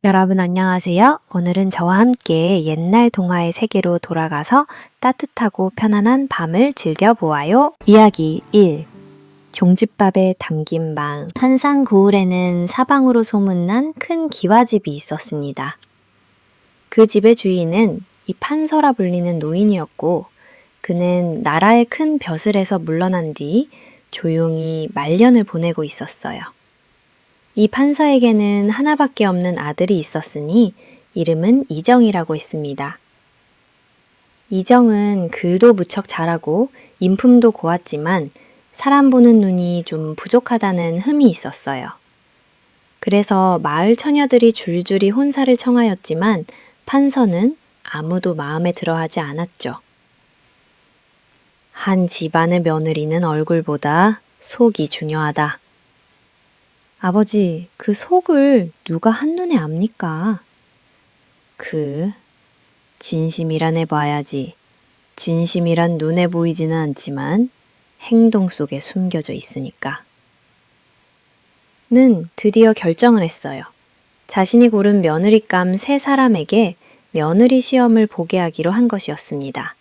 여러분 안녕하세요. 오늘은 저와 함께 옛날 동화의 세계로 돌아가서 따뜻하고 편안한 밤을 즐겨보아요. 이야기 1. 종짓밥에 담긴 방. 한상 고을에는 사방으로 소문난 큰 기와집이 있었습니다. 그 집의 주인은 이 판서라 불리는 노인이었고 그는 나라의 큰 벼슬에서 물러난 뒤 조용히 말년을 보내고 있었어요. 이 판서에게는 하나밖에 없는 아들이 있었으니 이름은 이정이라고 했습니다. 이정은 글도 무척 잘하고 인품도 고왔지만 사람 보는 눈이 좀 부족하다는 흠이 있었어요. 그래서 마을 처녀들이 줄줄이 혼사를 청하였지만 판서는 아무도 마음에 들어하지 않았죠. 한 집안의 며느리는 얼굴보다 속이 중요하다. 아버지, 그 속을 누가 한눈에 압니까? 진심이란 해봐야지. 진심이란 눈에 보이지는 않지만 행동 속에 숨겨져 있으니까. 는 드디어 결정을 했어요. 자신이 고른 며느리감 3사람에게 며느리 시험을 보게 하기로 한 것이었습니다.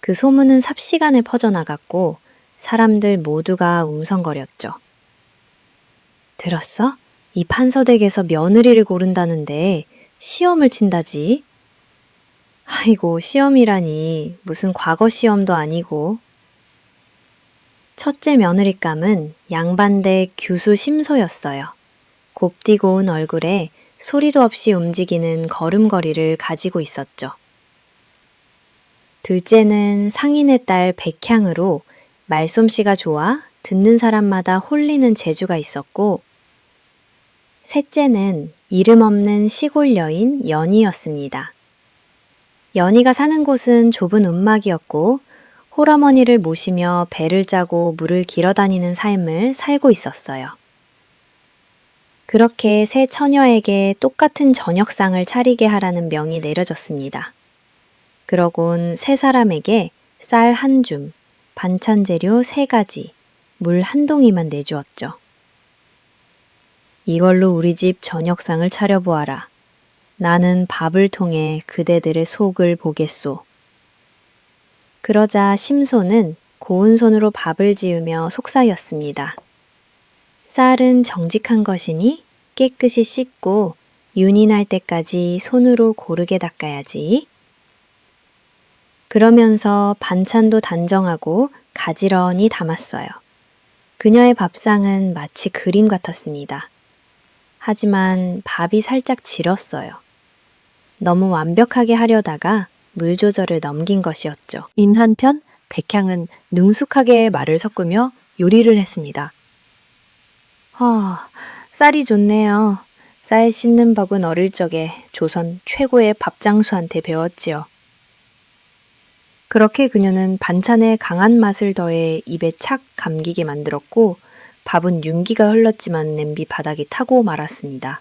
그 소문은 삽시간에 퍼져나갔고 사람들 모두가 웅성거렸죠. 들었어? 이 판서댁에서 며느리를 고른다는데 시험을 친다지? 아이고, 시험이라니 무슨 과거 시험도 아니고. 첫째 며느리감은 양반댁 규수 심소였어요. 곱디고 온 얼굴에 소리도 없이 움직이는 걸음걸이를 가지고 있었죠. 둘째는 상인의 딸 백향으로 말솜씨가 좋아 듣는 사람마다 홀리는 재주가 있었고, 셋째는 이름 없는 시골 여인 연희였습니다. 연희가 사는 곳은 좁은 움막이었고 홀어머니를 모시며 배를 짜고 물을 길어 다니는 삶을 살고 있었어요. 그렇게 세 처녀에게 똑같은 저녁상을 차리게 하라는 명이 내려졌습니다. 그러곤 3사람에게 쌀 1줌, 반찬 재료 3가지, 물 1동이만 내주었죠. 이걸로 우리 집 저녁상을 차려보아라. 나는 밥을 통해 그대들의 속을 보겠소. 그러자 심소는 고운 손으로 밥을 지으며 속삭였습니다. 쌀은 정직한 것이니 깨끗이 씻고 윤이 날 때까지 손으로 고르게 닦아야지. 그러면서 반찬도 단정하고 가지런히 담았어요. 그녀의 밥상은 마치 그림 같았습니다. 하지만 밥이 살짝 질었어요. 너무 완벽하게 하려다가 물 조절을 넘긴 것이었죠. 인 한편 백향은 능숙하게 말을 섞으며 요리를 했습니다. 쌀이 좋네요. 쌀 씻는 법은 어릴 적에 조선 최고의 밥장수한테 배웠지요. 그렇게 그녀는 반찬에 강한 맛을 더해 입에 착 감기게 만들었고 밥은 윤기가 흘렀지만 냄비 바닥이 타고 말았습니다.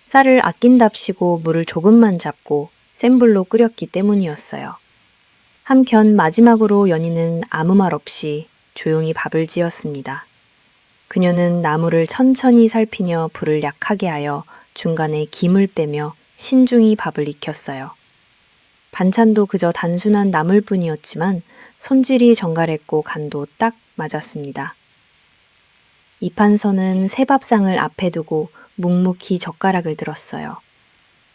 쌀을 아낀답시고 물을 조금만 잡고 센 불로 끓였기 때문이었어요. 한편 마지막으로 연희는 아무 말 없이 조용히 밥을 지었습니다. 그녀는 나무를 천천히 살피며 불을 약하게 하여 중간에 김을 빼며 신중히 밥을 익혔어요. 반찬도 그저 단순한 나물뿐이었지만 손질이 정갈했고 간도 딱 맞았습니다. 이판서는 새 밥상을 앞에 두고 묵묵히 젓가락을 들었어요.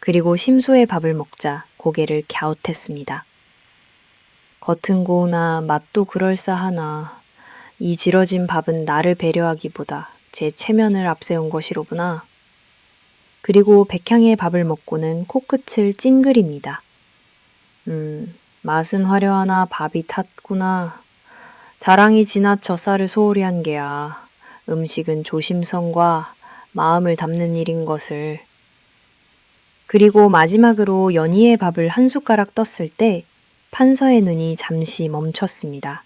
그리고 심소의 밥을 먹자 고개를 갸웃했습니다. 겉은 고우나 맛도 그럴싸하나 이 지러진 밥은 나를 배려하기보다 제 체면을 앞세운 것이로구나. 그리고 백향의 밥을 먹고는 코끝을 찡그립니다. 맛은 화려하나 밥이 탔구나. 자랑이 지나쳐 쌀을 소홀히 한 게야. 음식은 조심성과 마음을 담는 일인 것을. 그리고 마지막으로 연희의 밥을 한 숟가락 떴을 때 판서의 눈이 잠시 멈췄습니다.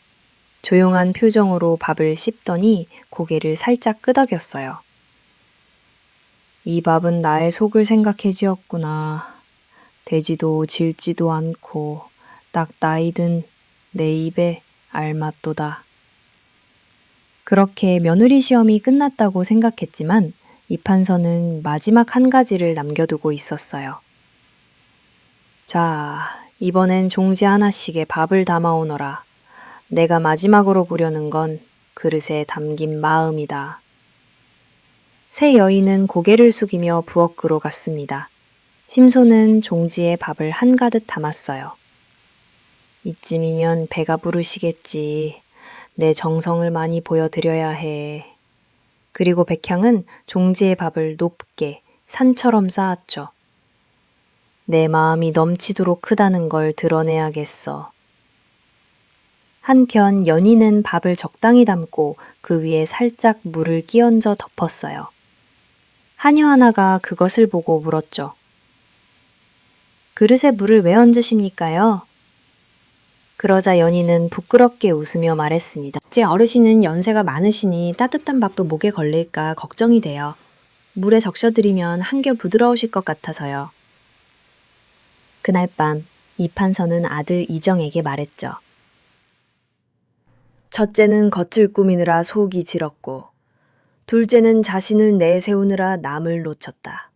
조용한 표정으로 밥을 씹더니 고개를 살짝 끄덕였어요. 이 밥은 나의 속을 생각해 지었구나. 되지도 질지도 않고 딱 나이든 내 입에 알맛도다. 그렇게 며느리 시험이 끝났다고 생각했지만 이판서는 마지막 한 가지를 남겨두고 있었어요. 자, 이번엔 종지 하나씩에 밥을 담아오너라. 내가 마지막으로 보려는 건 그릇에 담긴 마음이다. 새 여인은 고개를 숙이며 부엌으로 갔습니다. 심소는 종지에 밥을 한가득 담았어요. 이쯤이면 배가 부르시겠지. 내 정성을 많이 보여드려야 해. 그리고 백향은 종지에 밥을 높게 산처럼 쌓았죠. 내 마음이 넘치도록 크다는 걸 드러내야겠어. 한켠 연희는 밥을 적당히 담고 그 위에 살짝 물을 끼얹어 덮었어요. 하녀 하나가 그것을 보고 물었죠. 그릇에 물을 왜 얹으십니까요? 그러자 연희는 부끄럽게 웃으며 말했습니다. 제 어르신은 연세가 많으시니 따뜻한 밥도 목에 걸릴까 걱정이 돼요. 물에 적셔드리면 한결 부드러우실 것 같아서요. 그날 밤 이판서는 아들 이정에게 말했죠. 첫째는 겉을 꾸미느라 속이 질었고 둘째는 자신을 내세우느라 남을 놓쳤다.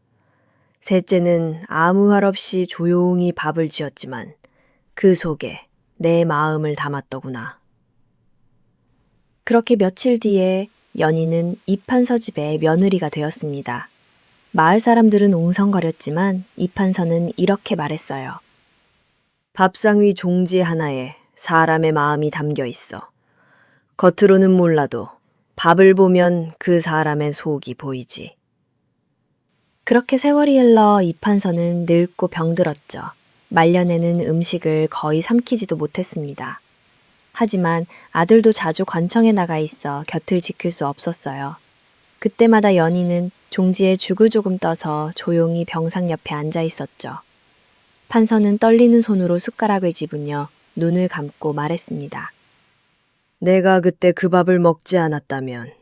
셋째는 아무 할 없이 조용히 밥을 지었지만 그 속에 내 마음을 담았더구나. 그렇게 며칠 뒤에 연희는 이판서 집의 며느리가 되었습니다. 마을 사람들은 웅성거렸지만 이판서는 이렇게 말했어요. 밥상 위 종지 하나에 사람의 마음이 담겨 있어. 겉으로는 몰라도 밥을 보면 그 사람의 속이 보이지. 그렇게 세월이 흘러 이판서는 늙고 병들었죠. 말년에는 음식을 거의 삼키지도 못했습니다. 하지만 아들도 자주 관청에 나가 있어 곁을 지킬 수 없었어요. 그때마다 연희는 종지에 죽을 조금 떠서 조용히 병상 옆에 앉아 있었죠. 판서는 떨리는 손으로 숟가락을 집으며 눈을 감고 말했습니다. 내가 그때 그 밥을 먹지 않았다면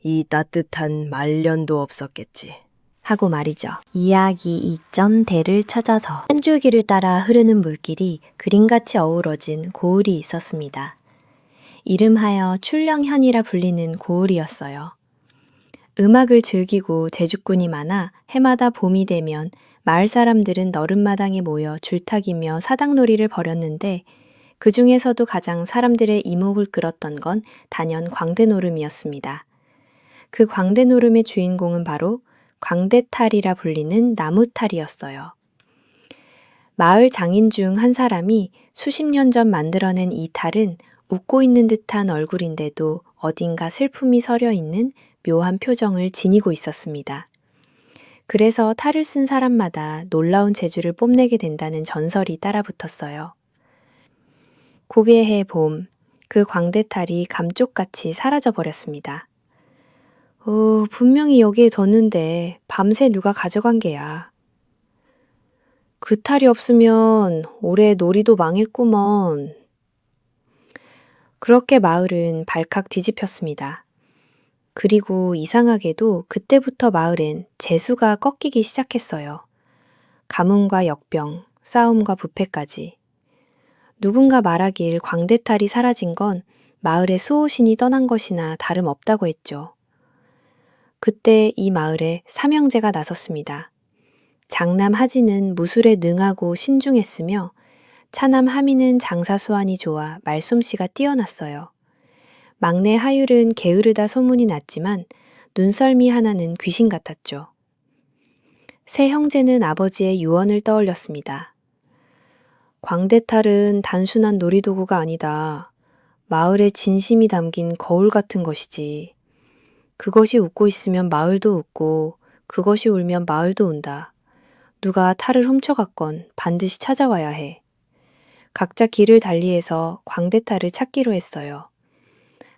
이 따뜻한 말년도 없었겠지. 하고 말이죠. 이야기 이전 대를 찾아서 한 줄기를 따라 흐르는 물길이 그림같이 어우러진 고을이 있었습니다. 이름하여 출령현이라 불리는 고을이었어요. 음악을 즐기고 제주꾼이 많아 해마다 봄이 되면 마을 사람들은 너른마당에 모여 줄타기며 사당놀이를 벌였는데 그 중에서도 가장 사람들의 이목을 끌었던 건 단연 광대노름이었습니다. 그 광대노름의 주인공은 바로 광대탈이라 불리는 나무탈이었어요. 마을 장인 중 한 사람이 수십 년 전 만들어낸 이 탈은 웃고 있는 듯한 얼굴인데도 어딘가 슬픔이 서려 있는 묘한 표정을 지니고 있었습니다. 그래서 탈을 쓴 사람마다 놀라운 재주를 뽐내게 된다는 전설이 따라붙었어요. 고비의 봄, 그 광대탈이 감쪽같이 사라져버렸습니다. 분명히 여기에 뒀는데 밤새 누가 가져간 게야. 그 탈이 없으면 올해 놀이도 망했구먼. 그렇게 마을은 발칵 뒤집혔습니다. 그리고 이상하게도 그때부터 마을엔 재수가 꺾이기 시작했어요. 가문과 역병, 싸움과 부패까지. 누군가 말하길 광대탈이 사라진 건 마을의 수호신이 떠난 것이나 다름없다고 했죠. 그때 이 마을에 삼형제가 나섰습니다. 장남 하진은 무술에 능하고 신중했으며 차남 하미는 장사 수완이 좋아 말솜씨가 뛰어났어요. 막내 하율은 게으르다 소문이 났지만 눈썰미 하나는 귀신 같았죠. 세 형제는 아버지의 유언을 떠올렸습니다. 광대탈은 단순한 놀이도구가 아니다. 마을의 진심이 담긴 거울 같은 것이지. 그것이 웃고 있으면 마을도 웃고 그것이 울면 마을도 운다. 누가 탈을 훔쳐갔건 반드시 찾아와야 해. 각자 길을 달리해서 광대탈을 찾기로 했어요.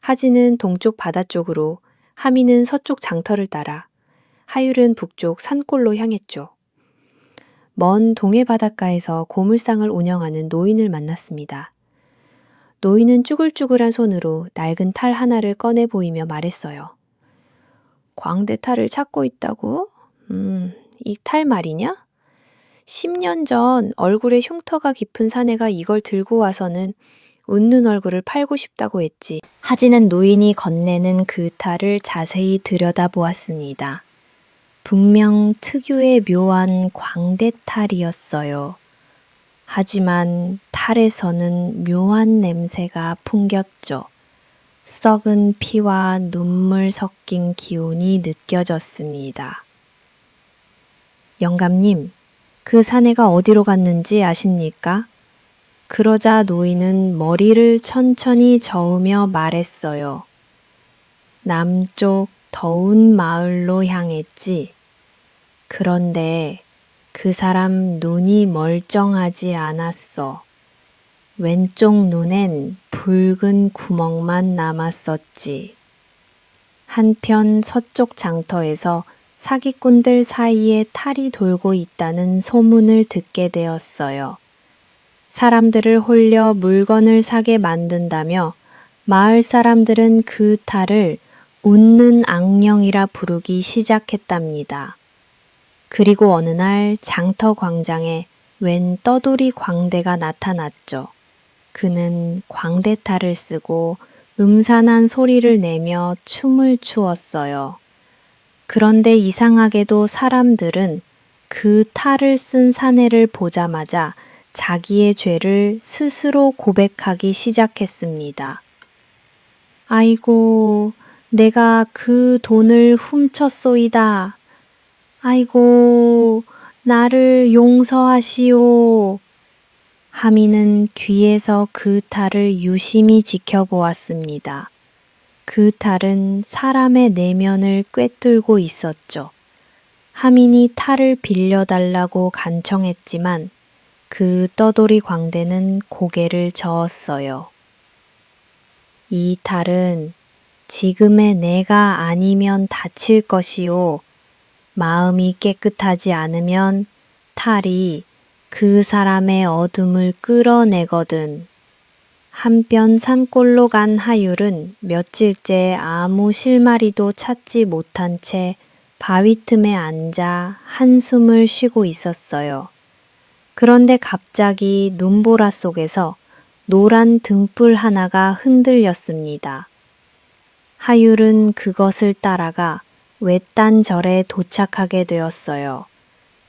하진은 동쪽 바다 쪽으로, 하미는 서쪽 장터를 따라, 하율은 북쪽 산골로 향했죠. 먼 동해 바닷가에서 고물상을 운영하는 노인을 만났습니다. 노인은 쭈글쭈글한 손으로 낡은 탈 하나를 꺼내 보이며 말했어요. 광대탈을 찾고 있다고? 이 탈 말이냐? 10년 전 얼굴에 흉터가 깊은 사내가 이걸 들고 와서는 웃는 얼굴을 팔고 싶다고 했지. 하지는 노인이 건네는 그 탈을 자세히 들여다보았습니다. 분명 특유의 묘한 광대탈이었어요. 하지만 탈에서는 묘한 냄새가 풍겼죠. 썩은 피와 눈물 섞인 기운이 느껴졌습니다. 영감님, 그 사내가 어디로 갔는지 아십니까? 그러자 노인은 머리를 천천히 저으며 말했어요. 남쪽 더운 마을로 향했지. 그런데 그 사람 눈이 멀쩡하지 않았어. 왼쪽 눈엔 붉은 구멍만 남았었지. 한편 서쪽 장터에서 사기꾼들 사이에 탈이 돌고 있다는 소문을 듣게 되었어요. 사람들을 홀려 물건을 사게 만든다며 마을 사람들은 그 탈을 웃는 악령이라 부르기 시작했답니다. 그리고 어느 날 장터 광장에 웬 떠돌이 광대가 나타났죠. 그는 광대탈을 쓰고 음산한 소리를 내며 춤을 추었어요. 그런데 이상하게도 사람들은 그 탈을 쓴 사내를 보자마자 자기의 죄를 스스로 고백하기 시작했습니다. 아이고, 내가 그 돈을 훔쳤소이다. 아이고, 나를 용서하시오. 하미는 뒤에서 그 탈을 유심히 지켜보았습니다. 그 탈은 사람의 내면을 꿰뚫고 있었죠. 하민이 탈을 빌려달라고 간청했지만 그 떠돌이 광대는 고개를 저었어요. 이 탈은 지금의 내가 아니면 다칠 것이요. 마음이 깨끗하지 않으면 탈이 그 사람의 어둠을 끌어내거든. 한편 산골로 간 하율은 며칠째 아무 실마리도 찾지 못한 채 바위 틈에 앉아 한숨을 쉬고 있었어요. 그런데 갑자기 눈보라 속에서 노란 등불 하나가 흔들렸습니다. 하율은 그것을 따라가 외딴 절에 도착하게 되었어요.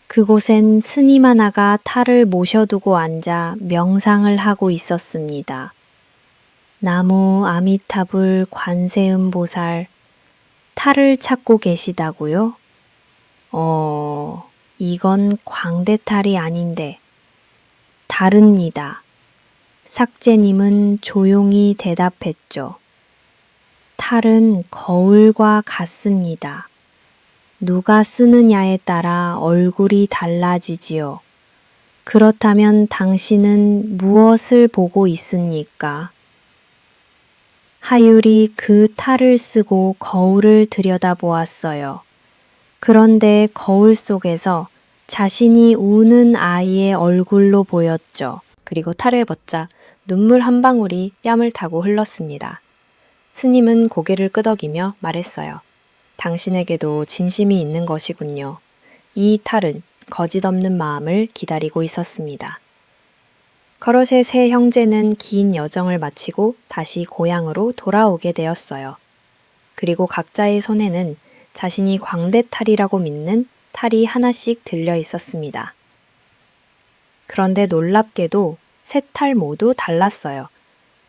그곳엔 스님 하나가 탈을 모셔두고 앉아 명상을 하고 있었습니다. 나무 아미타불 관세음보살, 탈을 찾고 계시다고요? 이건 광대탈이 아닌데 다릅니다. 삭제님은 조용히 대답했죠. 탈은 거울과 같습니다. 누가 쓰느냐에 따라 얼굴이 달라지지요. 그렇다면 당신은 무엇을 보고 있습니까? 하율이 그 탈을 쓰고 거울을 들여다보았어요. 그런데 거울 속에서 자신이 우는 아이의 얼굴로 보였죠. 그리고 탈을 벗자 눈물 한 방울이 뺨을 타고 흘렀습니다. 스님은 고개를 끄덕이며 말했어요. 당신에게도 진심이 있는 것이군요. 이 탈은 거짓 없는 마음을 기다리고 있었습니다. 커럿의 세 형제는 긴 여정을 마치고 다시 고향으로 돌아오게 되었어요. 그리고 각자의 손에는 자신이 광대탈이라고 믿는 탈이 하나씩 들려 있었습니다. 그런데 놀랍게도 세 탈 모두 달랐어요.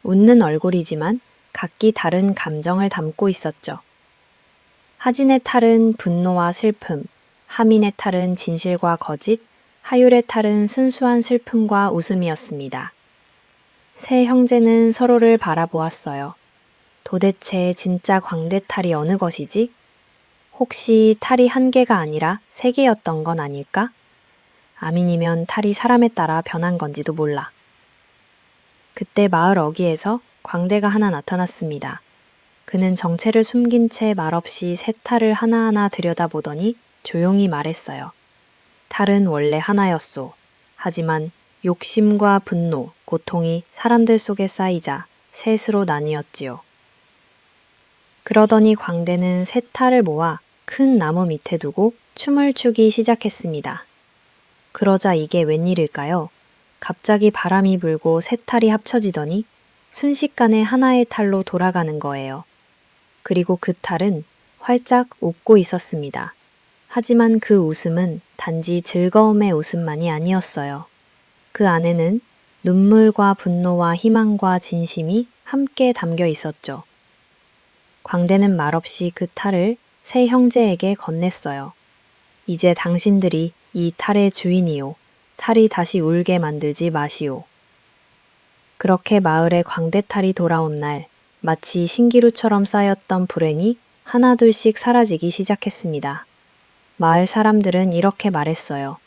웃는 얼굴이지만 각기 다른 감정을 담고 있었죠. 하진의 탈은 분노와 슬픔, 하민의 탈은 진실과 거짓, 하율의 탈은 순수한 슬픔과 웃음이었습니다. 세 형제는 서로를 바라보았어요. 도대체 진짜 광대탈이 어느 것이지? 혹시 탈이 한 개가 아니라 세 개였던 건 아닐까? 아민이면 탈이 사람에 따라 변한 건지도 몰라. 그때 마을 어귀에서 광대가 하나 나타났습니다. 그는 정체를 숨긴 채 말없이 새 탈을 하나하나 들여다보더니 조용히 말했어요. 탈은 원래 하나였소. 하지만 욕심과 분노, 고통이 사람들 속에 쌓이자 셋으로 나뉘었지요. 그러더니 광대는 새 탈을 모아 큰 나무 밑에 두고 춤을 추기 시작했습니다. 그러자 이게 웬일일까요? 갑자기 바람이 불고 새 탈이 합쳐지더니 순식간에 하나의 탈로 돌아가는 거예요. 그리고 그 탈은 활짝 웃고 있었습니다. 하지만 그 웃음은 단지 즐거움의 웃음만이 아니었어요. 그 안에는 눈물과 분노와 희망과 진심이 함께 담겨 있었죠. 광대는 말없이 그 탈을 세 형제에게 건넸어요. 이제 당신들이 이 탈의 주인이요. 탈이 다시 울게 만들지 마시오. 그렇게 마을에 광대탈이 돌아온 날, 마치 신기루처럼 쌓였던 불행이 하나둘씩 사라지기 시작했습니다. 마을 사람들은 이렇게 말했어요.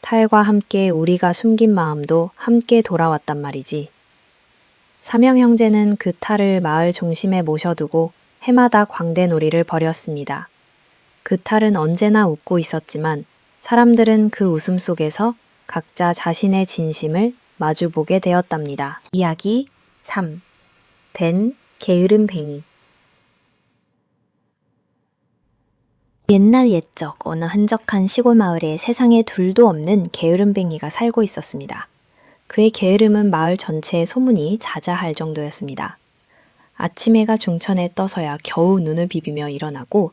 탈과 함께 우리가 숨긴 마음도 함께 돌아왔단 말이지. 삼형 형제는 그 탈을 마을 중심에 모셔두고 해마다 광대놀이를 벌였습니다. 그 탈은 언제나 웃고 있었지만 사람들은 그 웃음 속에서 각자 자신의 진심을 마주보게 되었답니다. 이야기 3. 벤 게으른 뱅이. 옛날 옛적 어느 한적한 시골 마을에 세상에 둘도 없는 게으름뱅이가 살고 있었습니다. 그의 게으름은 마을 전체의 소문이 자자할 정도였습니다. 아침 해가 중천에 떠서야 겨우 눈을 비비며 일어나고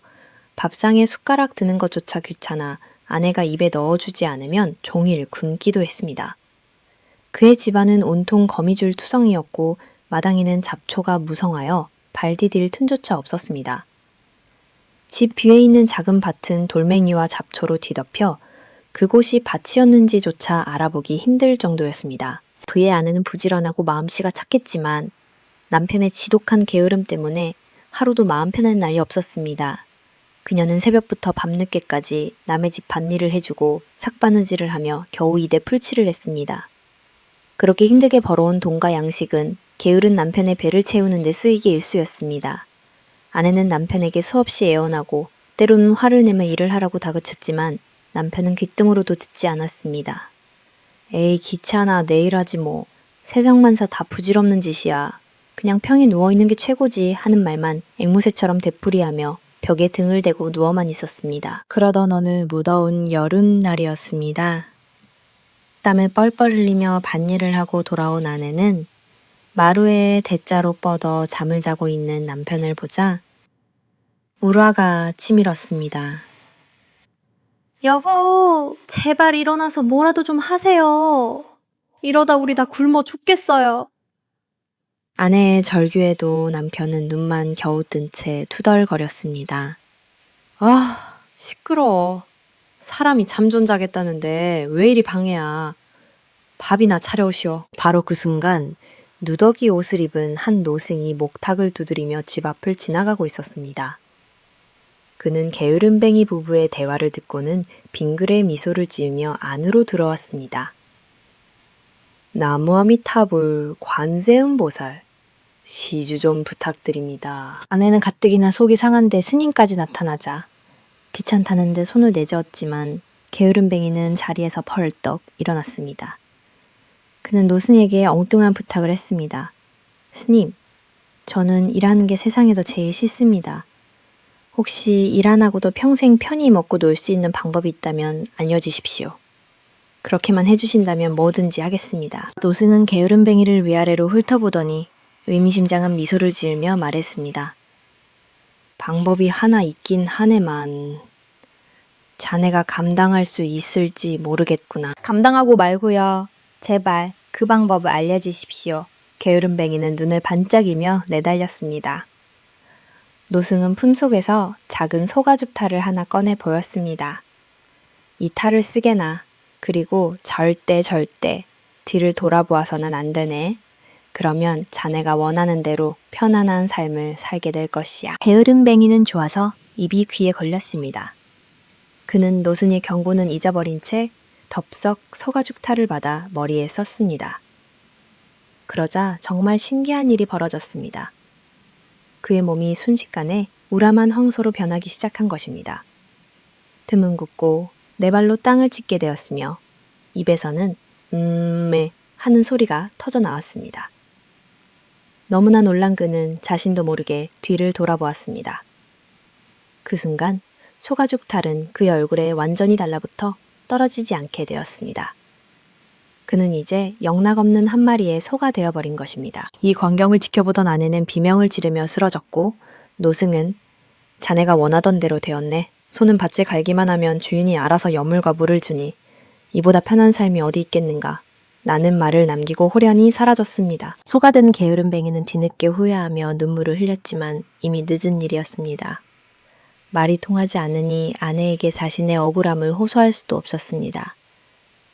밥상에 숟가락 드는 것조차 귀찮아 아내가 입에 넣어주지 않으면 종일 굶기도 했습니다. 그의 집안은 온통 거미줄 투성이었고 마당에는 잡초가 무성하여 발 디딜 틈조차 없었습니다. 집 뒤에 있는 작은 밭은 돌멩이와 잡초로 뒤덮여 그곳이 밭이었는지조차 알아보기 힘들 정도였습니다. 그의 아내는 부지런하고 마음씨가 착했지만 남편의 지독한 게으름 때문에 하루도 마음 편한 날이 없었습니다. 그녀는 새벽부터 밤늦게까지 남의 집 밭일을 해주고 삭바느질을 하며 겨우 이대 풀칠을 했습니다. 그렇게 힘들게 벌어온 돈과 양식은 게으른 남편의 배를 채우는 데 쓰이기 일쑤였습니다. 아내는 남편에게 수없이 애원하고 때로는 화를 내며 일을 하라고 다그쳤지만 남편은 귓등으로도 듣지 않았습니다. 에이 귀찮아 내일 하지 뭐. 세상만사 다 부질없는 짓이야. 그냥 평이 누워있는 게 최고지 하는 말만 앵무새처럼 되풀이하며 벽에 등을 대고 누워만 있었습니다. 그러던 어느 무더운 여름날이었습니다. 땀을 뻘뻘 흘리며 밭일을 하고 돌아온 아내는 마루에 대자로 뻗어 잠을 자고 있는 남편을 보자 울화가 치밀었습니다. 여보, 제발 일어나서 뭐라도 좀 하세요. 이러다 우리 다 굶어 죽겠어요. 아내의 절규에도 남편은 눈만 겨우 뜬 채 투덜거렸습니다. 아, 시끄러워. 사람이 잠 좀 자겠다는데 왜 이리 방해야. 밥이나 차려오시오. 바로 그 순간 누더기 옷을 입은 한 노승이 목탁을 두드리며 집 앞을 지나가고 있었습니다. 그는 게으름뱅이 부부의 대화를 듣고는 빙그레 미소를 지으며 안으로 들어왔습니다. 나무아미타불 관세음보살, 시주 좀 부탁드립니다. 아내는 가뜩이나 속이 상한데 스님까지 나타나자 귀찮다는데 손을 내저었지만 게으름뱅이는 자리에서 펄떡 일어났습니다. 그는 노승에게 엉뚱한 부탁을 했습니다. 스님, 저는 일하는 게 세상에서 제일 싫습니다. 혹시 일 안 하고도 평생 편히 먹고 놀 수 있는 방법이 있다면 알려주십시오. 그렇게만 해주신다면 뭐든지 하겠습니다. 노승은 게으름뱅이를 위아래로 훑어보더니 의미심장한 미소를 지으며 말했습니다. 방법이 하나 있긴 하네만 자네가 감당할 수 있을지 모르겠구나. 감당하고 말고요. 제발 그 방법을 알려주십시오. 게으름뱅이는 눈을 반짝이며 내달렸습니다. 노승은 품속에서 작은 소가죽 탈을 하나 꺼내 보였습니다. 이 탈을 쓰게나. 그리고 절대 뒤를 돌아보아서는 안 되네. 그러면 자네가 원하는 대로 편안한 삶을 살게 될 것이야. 게으름뱅이는 좋아서 입이 귀에 걸렸습니다. 그는 노승의 경고는 잊어버린 채 덥석 소가죽 탈을 받아 머리에 썼습니다. 그러자 정말 신기한 일이 벌어졌습니다. 그의 몸이 순식간에 우람한 황소로 변하기 시작한 것입니다. 틈은 굳고 네 발로 땅을 찢게 되었으며 입에서는 하는 소리가 터져 나왔습니다. 너무나 놀란 그는 자신도 모르게 뒤를 돌아보았습니다. 그 순간 소가죽 탈은 그의 얼굴에 완전히 달라붙어 떨어지지 않게 되었습니다. 그는 이제 영락없는 한 마리의 소가 되어버린 것입니다. 이 광경을 지켜보던 아내는 비명을 지르며 쓰러졌고 노승은 자네가 원하던 대로 되었네 소는 밭을 갈기만 하면 주인이 알아서 여물과 물을 주니 이보다 편한 삶이 어디 있겠는가. 나는 말을 남기고 호련히 사라졌습니다. 소가 된 게으름뱅이는 뒤늦게 후회하며 눈물을 흘렸지만 이미 늦은 일이었습니다. 말이 통하지 않으니 아내에게 자신의 억울함을 호소할 수도 없었습니다.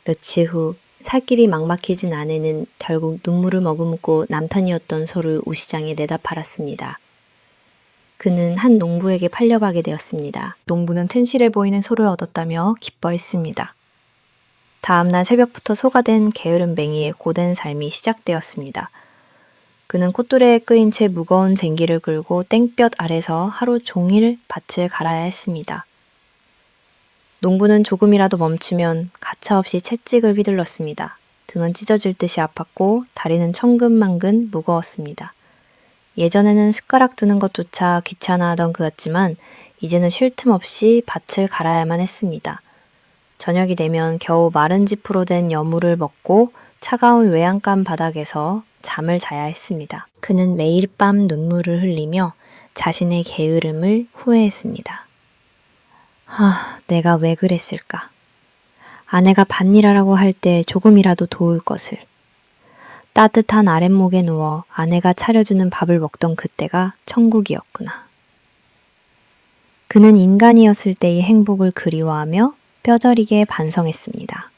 며칠 후 살길이 막막해진 아내는 결국 눈물을 머금고 남탄이었던 소를 우시장에 내다 팔았습니다. 그는 한 농부에게 팔려가게 되었습니다. 농부는 튼실해 보이는 소를 얻었다며 기뻐했습니다. 다음날 새벽부터 소가 된 게으름뱅이의 고된 삶이 시작되었습니다. 그는 콧뚜레에 끄인 채 무거운 쟁기를 끌고 땡볕 아래서 하루 종일 밭을 갈아야 했습니다. 농부는 조금이라도 멈추면 가차없이 채찍을 휘둘렀습니다. 등은 찢어질 듯이 아팠고 다리는 천근만근 무거웠습니다. 예전에는 숟가락 드는 것조차 귀찮아하던 그였지만 이제는 쉴 틈 없이 밭을 갈아야만 했습니다. 저녁이 되면 겨우 마른 지프로 된 여물을 먹고 차가운 외양간 바닥에서 잠을 자야 했습니다. 그는 매일 밤 눈물을 흘리며 자신의 게으름을 후회했습니다. 내가 왜 그랬을까? 아내가 밭일하라고 할 때 조금이라도 도울 것을. 따뜻한 아랫목에 누워 아내가 차려주는 밥을 먹던 그때가 천국이었구나. 그는 인간이었을 때의 행복을 그리워하며 뼈저리게 반성했습니다.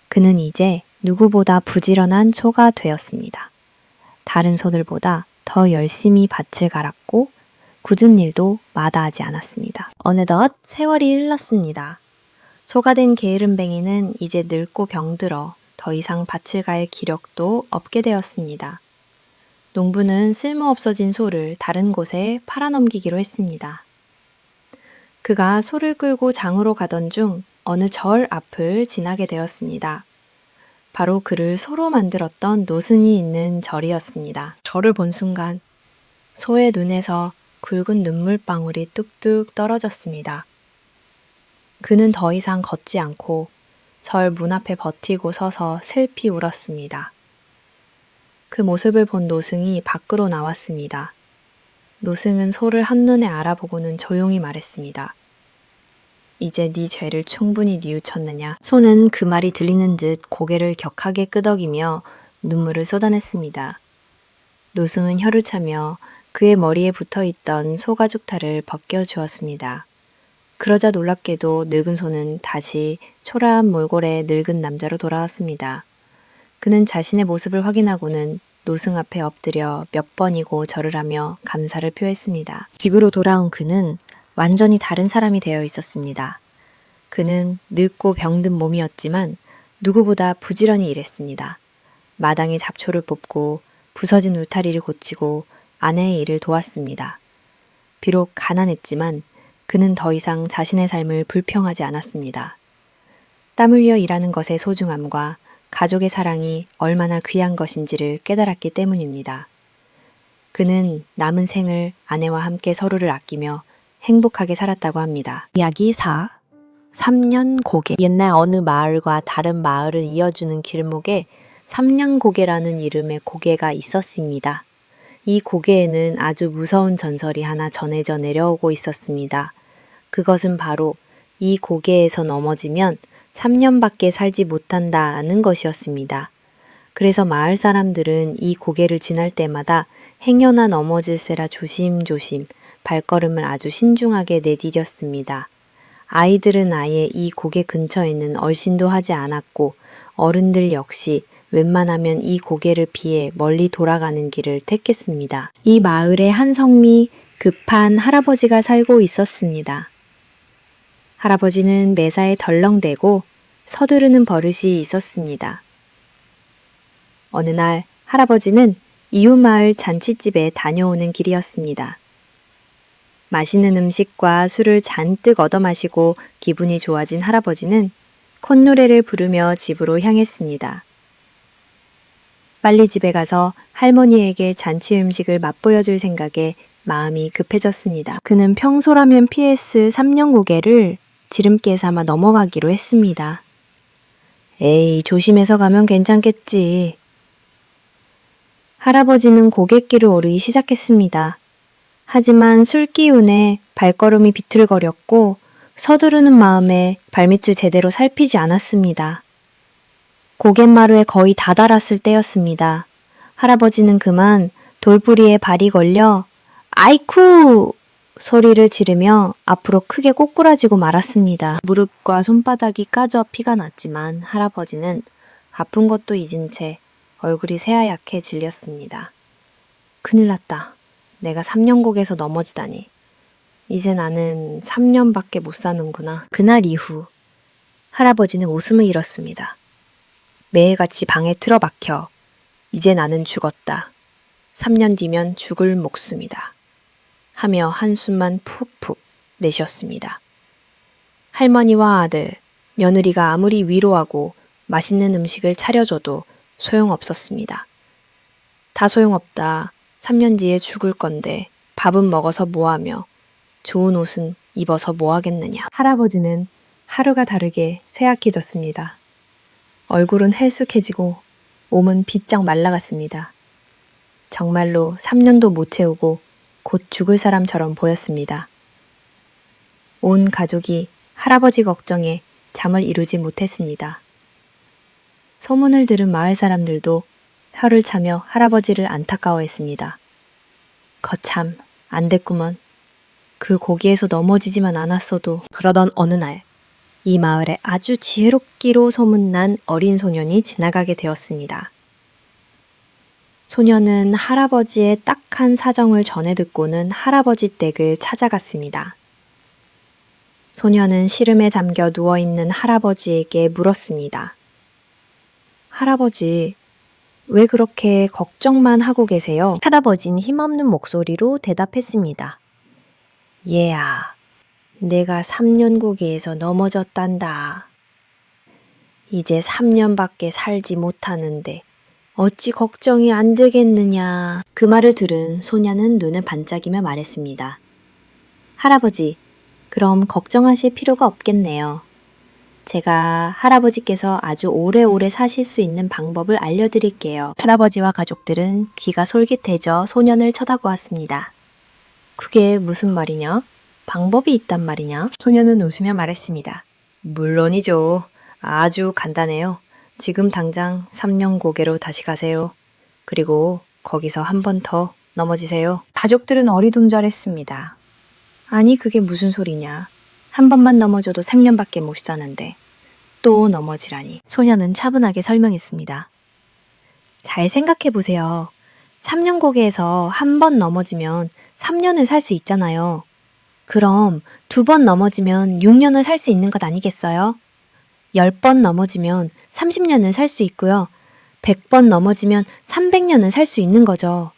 그는 이제 누구보다 부지런한 소가 되었습니다. 다른 소들보다 더 열심히 밭을 갈았고 굳은 일도 마다하지 않았습니다. 어느덧 세월이 흘렀습니다. 소가 된 게으름뱅이는 이제 늙고 병들어 더 이상 밭을 갈 기력도 없게 되었습니다. 농부는 쓸모없어진 소를 다른 곳에 팔아넘기기로 했습니다. 그가 소를 끌고 장으로 가던 중 어느 절 앞을 지나게 되었습니다. 바로 그를 소로 만들었던 노승이 있는 절이었습니다. 절을 본 순간 소의 눈에서 굵은 눈물방울이 뚝뚝 떨어졌습니다. 그는 더 이상 걷지 않고 절 문 앞에 버티고 서서 슬피 울었습니다. 그 모습을 본 노승이 밖으로 나왔습니다. 노승은 소를 한눈에 알아보고는 조용히 말했습니다. 이제 네 죄를 충분히 뉘우쳤느냐? 소는 그 말이 들리는 듯 고개를 격하게 끄덕이며 눈물을 쏟아냈습니다. 노승은 혀를 차며 그의 머리에 붙어있던 소가죽탈을 벗겨주었습니다. 그러자 놀랍게도 늙은 소는 다시 초라한 몰골의 늙은 남자로 돌아왔습니다. 그는 자신의 모습을 확인하고는 노승 앞에 엎드려 몇 번이고 절을 하며 감사를 표했습니다. 집으로 돌아온 그는 완전히 다른 사람이 되어 있었습니다. 그는 늙고 병든 몸이었지만 누구보다 부지런히 일했습니다. 마당에 잡초를 뽑고 부서진 울타리를 고치고 아내의 일을 도왔습니다. 비록 가난했지만 그는 더 이상 자신의 삶을 불평하지 않았습니다. 땀 흘려 일하는 것의 소중함과 가족의 사랑이 얼마나 귀한 것인지를 깨달았기 때문입니다. 그는 남은 생을 아내와 함께 서로를 아끼며 행복하게 살았다고 합니다. 이야기 4. 3년 고개. 옛날 어느 마을과 다른 마을을 이어주는 길목에 3년 고개라는 이름의 고개가 있었습니다. 이 고개에는 아주 무서운 전설이 하나 전해져 내려오고 있었습니다. 그것은 바로 이 고개에서 넘어지면 3년밖에 살지 못한다는 것이었습니다. 그래서 마을 사람들은 이 고개를 지날 때마다 행여나 넘어질세라 조심조심 발걸음을 아주 신중하게 내디뎠습니다. 아이들은 아예 이 고개 근처에는 얼씬도 하지 않았고 어른들 역시 웬만하면 이 고개를 피해 멀리 돌아가는 길을 택했습니다. 이 마을에 한 성미 급한 할아버지가 살고 있었습니다. 할아버지는 매사에 덜렁대고 서두르는 버릇이 있었습니다. 어느 날 할아버지는 이웃 마을 잔치집에 다녀오는 길이었습니다. 맛있는 음식과 술을 잔뜩 얻어 마시고 기분이 좋아진 할아버지는 콧노래를 부르며 집으로 향했습니다. 빨리 집에 가서 할머니에게 잔치 음식을 맛보여줄 생각에 마음이 급해졌습니다. 그는 평소라면 PS 3년 고개를 지름길 삼아 넘어가기로 했습니다. 에이, 조심해서 가면 괜찮겠지. 할아버지는 고갯길을 오르기 시작했습니다. 하지만 술 기운에 발걸음이 비틀거렸고 서두르는 마음에 발밑을 제대로 살피지 않았습니다. 고갯마루에 거의 다다랐을 때였습니다. 할아버지는 그만 돌부리에 발이 걸려 아이쿠! 소리를 지르며 앞으로 크게 꼬꾸라지고 말았습니다. 무릎과 손바닥이 까져 피가 났지만 할아버지는 아픈 것도 잊은 채 얼굴이 새하얗게 질렸습니다. 큰일 났다. 내가 3년곡에서 넘어지다니. 이제 나는 3년밖에 못 사는구나. 그날 이후 할아버지는 웃음을 잃었습니다. 매일같이 방에 틀어박혀 이제 나는 죽었다. 3년 뒤면 죽을 목숨이다. 하며 한숨만 푹푹 내쉬었습니다. 할머니와 아들, 며느리가 아무리 위로하고 맛있는 음식을 차려줘도 소용없었습니다. 다 소용없다. 3년 뒤에 죽을 건데 밥은 먹어서 뭐하며 좋은 옷은 입어서 뭐하겠느냐. 할아버지는 하루가 다르게 쇠약해졌습니다. 얼굴은 헬쑥해지고 몸은 비짝 말라갔습니다. 정말로 3년도 못 채우고 곧 죽을 사람처럼 보였습니다. 온 가족이 할아버지 걱정에 잠을 이루지 못했습니다. 소문을 들은 마을 사람들도 혀를 차며 할아버지를 안타까워했습니다. 거참 안 됐구먼. 그 고기에서 넘어지지만 않았어도. 그러던 어느 날 이 마을에 아주 지혜롭기로 소문난 어린 소년이 지나가게 되었습니다. 소년은 할아버지의 딱한 사정을 전해 듣고는 할아버지 댁을 찾아갔습니다. 소년은 시름에 잠겨 누워있는 할아버지에게 물었습니다. 할아버지, 왜 그렇게 걱정만 하고 계세요? 할아버지는 힘없는 목소리로 대답했습니다. 얘야, 내가 3년고기에서 넘어졌단다. 이제 3년밖에 살지 못하는데 어찌 걱정이 안 되겠느냐. 그 말을 들은 소녀는 눈을 반짝이며 말했습니다. 할아버지, 그럼 걱정하실 필요가 없겠네요. 제가 할아버지께서 아주 오래오래 사실 수 있는 방법을 알려드릴게요. 할아버지와 가족들은 귀가 솔깃해져 소년을 쳐다보았습니다. 그게 무슨 말이냐? 방법이 있단 말이냐? 소년은 웃으며 말했습니다. 물론이죠. 아주 간단해요. 지금 당장 3년 고개로 다시 가세요. 그리고 거기서 한 번 더 넘어지세요. 가족들은 어리둥절했습니다. 아니 그게 무슨 소리냐. 한 번만 넘어져도 3년밖에 못 사는데 또 넘어지라니. 소년은 차분하게 설명했습니다. 잘 생각해 보세요. 3년 고개에서 한 번 넘어지면 3년을 살 수 있잖아요. 그럼 2번 넘어지면 6년을 살 수 있는 것 아니겠어요? 10번 넘어지면 30년을 살 수 있고요. 100번 넘어지면 300년을 살 수 있는 거죠.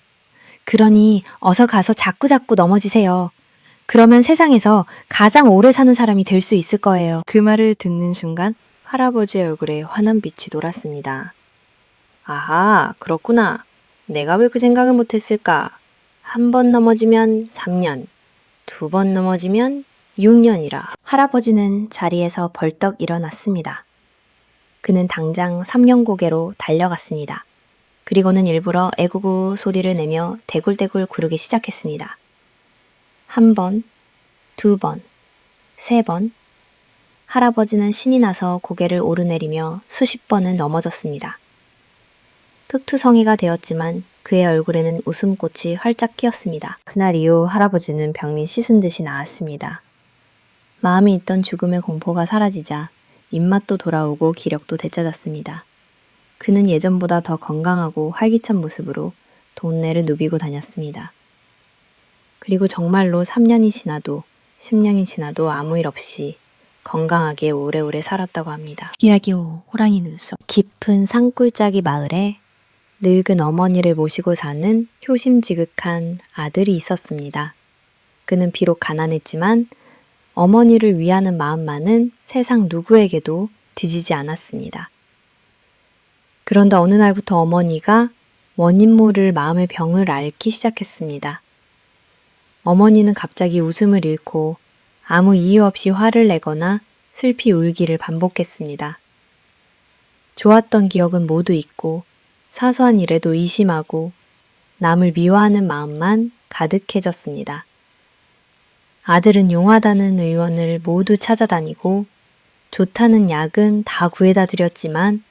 그러니 어서 가서 자꾸자꾸 넘어지세요. 그러면 세상에서 가장 오래 사는 사람이 될 수 있을 거예요. 그 말을 듣는 순간 할아버지의 얼굴에 환한 빛이 돌았습니다. 아하, 그렇구나. 내가 왜 그 생각을 못했을까? 한 번 넘어지면 3년, 2번 넘어지면 6년이라. 할아버지는 자리에서 벌떡 일어났습니다. 그는 당장 3년 고개로 달려갔습니다. 그리고는 일부러 애구구 소리를 내며 대굴대굴 구르기 시작했습니다. 1번, 2번, 3번. 할아버지는 신이 나서 고개를 오르내리며 수십 번을 넘어졌습니다. 흑투성이가 되었지만 그의 얼굴에는 웃음꽃이 활짝 피었습니다. 그날 이후 할아버지는 병리 씻은 듯이 나았습니다. 마음이 있던 죽음의 공포가 사라지자 입맛도 돌아오고 기력도 되찾았습니다. 그는 예전보다 더 건강하고 활기찬 모습으로 동네를 누비고 다녔습니다. 그리고 정말로 3년이 지나도 10년이 지나도 아무 일 없이 건강하게 오래오래 살았다고 합니다. 귀하기오 호랑이 눈썹. 깊은 산골짜기 마을에 늙은 어머니를 모시고 사는 효심지극한 아들이 있었습니다. 그는 비록 가난했지만 어머니를 위하는 마음만은 세상 누구에게도 뒤지지 않았습니다. 그런데 어느 날부터 어머니가 원인 모를 마음의 병을 앓기 시작했습니다. 어머니는 갑자기 웃음을 잃고 아무 이유 없이 화를 내거나 슬피 울기를 반복했습니다. 좋았던 기억은 모두 잊고 사소한 일에도 의심하고 남을 미워하는 마음만 가득해졌습니다. 아들은 용하다는 의원을 모두 찾아다니고 좋다는 약은 다 구해다 드렸지만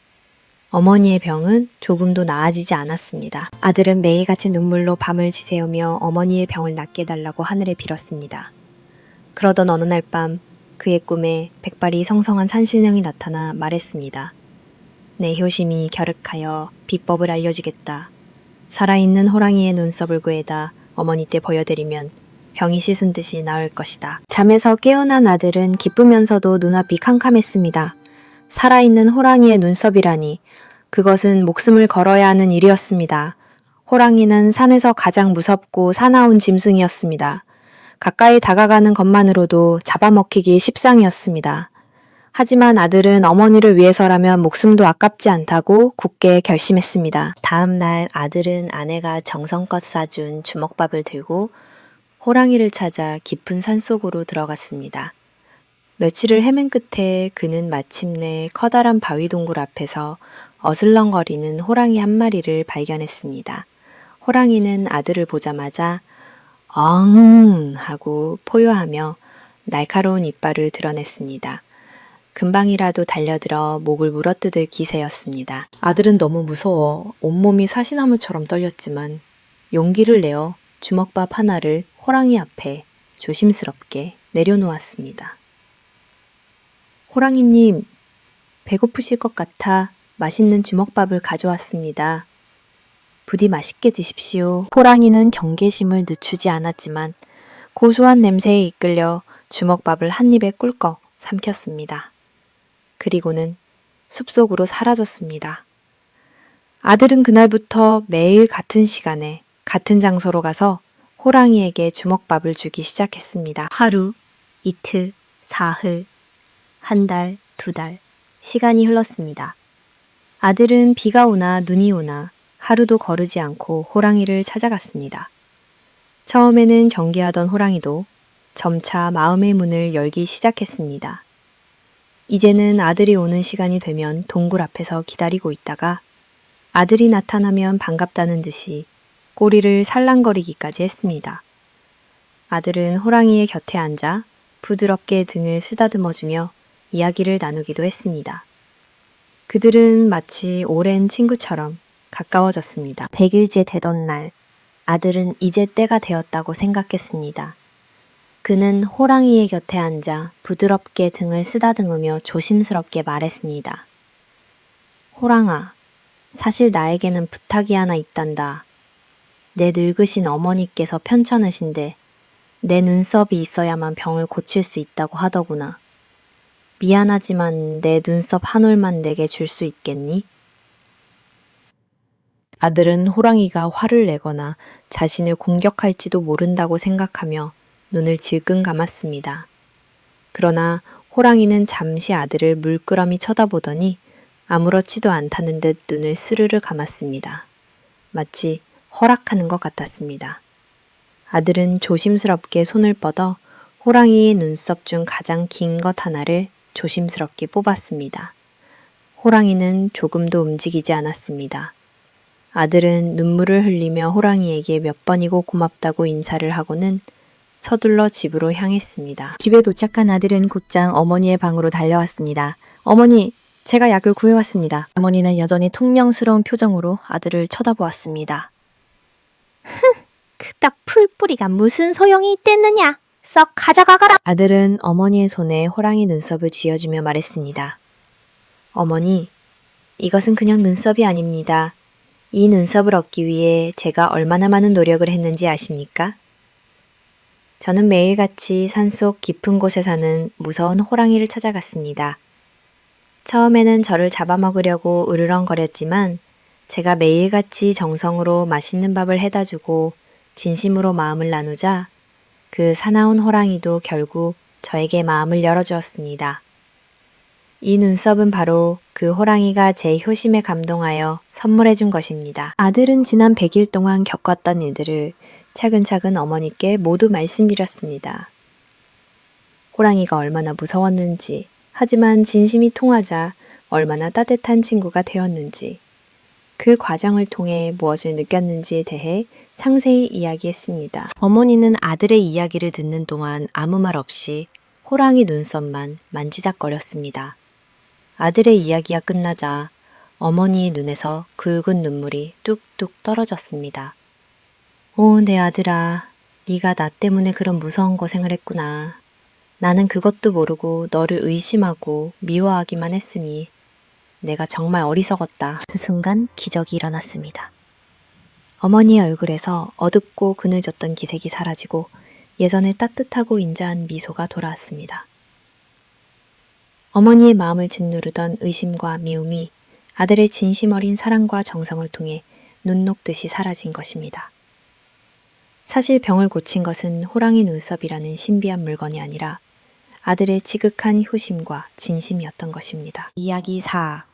어머니의 병은 조금도 나아지지 않았습니다. 아들은 매일같이 눈물로 밤을 지새우며 어머니의 병을 낫게 해달라고 하늘에 빌었습니다. 그러던 어느 날 밤 그의 꿈에 백발이 성성한 산신령이 나타나 말했습니다. 내 효심이 갸륵하여 비법을 알려주겠다. 살아있는 호랑이의 눈썹을 구해다 어머니 때 보여드리면 병이 씻은 듯이 나을 것이다. 잠에서 깨어난 아들은 기쁘면서도 눈앞이 캄캄했습니다. 살아있는 호랑이의 눈썹이라니 그것은 목숨을 걸어야 하는 일이었습니다. 호랑이는 산에서 가장 무섭고 사나운 짐승이었습니다. 가까이 다가가는 것만으로도 잡아먹히기 십상이었습니다. 하지만 아들은 어머니를 위해서라면 목숨도 아깝지 않다고 굳게 결심했습니다. 다음 날 아들은 아내가 정성껏 싸준 주먹밥을 들고 호랑이를 찾아 깊은 산속으로 들어갔습니다. 며칠을 헤맨 끝에 그는 마침내 커다란 바위 동굴 앞에서 어슬렁거리는 호랑이 한 마리를 발견했습니다. 호랑이는 아들을 보자마자 엉 하고 포효하며 날카로운 이빨을 드러냈습니다. 금방이라도 달려들어 목을 물어뜯을 기세였습니다. 아들은 너무 무서워 온몸이 사시나무처럼 떨렸지만 용기를 내어 주먹밥 하나를 호랑이 앞에 조심스럽게 내려놓았습니다. 호랑이님, 배고프실 것 같아 맛있는 주먹밥을 가져왔습니다. 부디 맛있게 드십시오. 호랑이는 경계심을 늦추지 않았지만 고소한 냄새에 이끌려 주먹밥을 한 입에 꿀꺽 삼켰습니다. 그리고는 숲속으로 사라졌습니다. 아들은 그날부터 매일 같은 시간에 같은 장소로 가서 호랑이에게 주먹밥을 주기 시작했습니다. 하루, 이틀, 사흘, 한 달, 두 달, 시간이 흘렀습니다. 아들은 비가 오나 눈이 오나 하루도 거르지 않고 호랑이를 찾아갔습니다. 처음에는 경계하던 호랑이도 점차 마음의 문을 열기 시작했습니다. 이제는 아들이 오는 시간이 되면 동굴 앞에서 기다리고 있다가 아들이 나타나면 반갑다는 듯이 꼬리를 살랑거리기까지 했습니다. 아들은 호랑이의 곁에 앉아 부드럽게 등을 쓰다듬어주며 이야기를 나누기도 했습니다. 그들은 마치 오랜 친구처럼 가까워졌습니다. 100일째 되던 날, 아들은 이제 때가 되었다고 생각했습니다. 그는 호랑이의 곁에 앉아 부드럽게 등을 쓰다듬으며 조심스럽게 말했습니다. 호랑아, 사실 나에게는 부탁이 하나 있단다. 내 늙으신 어머니께서 편찮으신데 내 눈썹이 있어야만 병을 고칠 수 있다고 하더구나. 미안하지만 내 눈썹 한 올만 내게 줄 수 있겠니? 아들은 호랑이가 화를 내거나 자신을 공격할지도 모른다고 생각하며 눈을 질끈 감았습니다. 그러나 호랑이는 잠시 아들을 물끄러미 쳐다보더니 아무렇지도 않다는 듯 눈을 스르르 감았습니다. 마치 허락하는 것 같았습니다. 아들은 조심스럽게 손을 뻗어 호랑이의 눈썹 중 가장 긴 것 하나를 조심스럽게 뽑았습니다. 호랑이는 조금도 움직이지 않았습니다. 아들은 눈물을 흘리며 호랑이에게 몇 번이고 고맙다고 인사를 하고는 서둘러 집으로 향했습니다. 집에 도착한 아들은 곧장 어머니의 방으로 달려왔습니다. 어머니, 제가 약을 구해왔습니다. 어머니는 여전히 퉁명스러운 표정으로 아들을 쳐다보았습니다. 그따 풀뿌리가 무슨 소용이 있겠느냐? 썩 가져가거라. 아들은 어머니의 손에 호랑이 눈썹을 쥐어주며 말했습니다. 어머니, 이것은 그냥 눈썹이 아닙니다. 이 눈썹을 얻기 위해 제가 얼마나 많은 노력을 했는지 아십니까? 저는 매일같이 산속 깊은 곳에 사는 무서운 호랑이를 찾아갔습니다. 처음에는 저를 잡아먹으려고 으르렁거렸지만 제가 매일같이 정성으로 맛있는 밥을 해다주고 진심으로 마음을 나누자 그 사나운 호랑이도 결국 저에게 마음을 열어주었습니다. 이 눈썹은 바로 그 호랑이가 제 효심에 감동하여 선물해 준 것입니다. 아들은 지난 100일 동안 겪었던 일들을 차근차근 어머니께 모두 말씀드렸습니다. 호랑이가 얼마나 무서웠는지, 하지만 진심이 통하자 얼마나 따뜻한 친구가 되었는지, 그 과정을 통해 무엇을 느꼈는지에 대해 상세히 이야기했습니다. 어머니는 아들의 이야기를 듣는 동안 아무 말 없이 호랑이 눈썹만 만지작거렸습니다. 아들의 이야기가 끝나자 어머니의 눈에서 굵은 눈물이 뚝뚝 떨어졌습니다. 오, 내 아들아, 네가 나 때문에 그런 무서운 고생을 했구나. 나는 그것도 모르고 너를 의심하고 미워하기만 했으니 내가 정말 어리석었다. 그 순간 기적이 일어났습니다. 어머니의 얼굴에서 어둡고 그늘졌던 기색이 사라지고 예전의 따뜻하고 인자한 미소가 돌아왔습니다. 어머니의 마음을 짓누르던 의심과 미움이 아들의 진심 어린 사랑과 정성을 통해 눈 녹듯이 사라진 것입니다. 사실 병을 고친 것은 호랑이 눈썹이라는 신비한 물건이 아니라 아들의 지극한 효심과 진심이었던 것입니다. 이야기 4.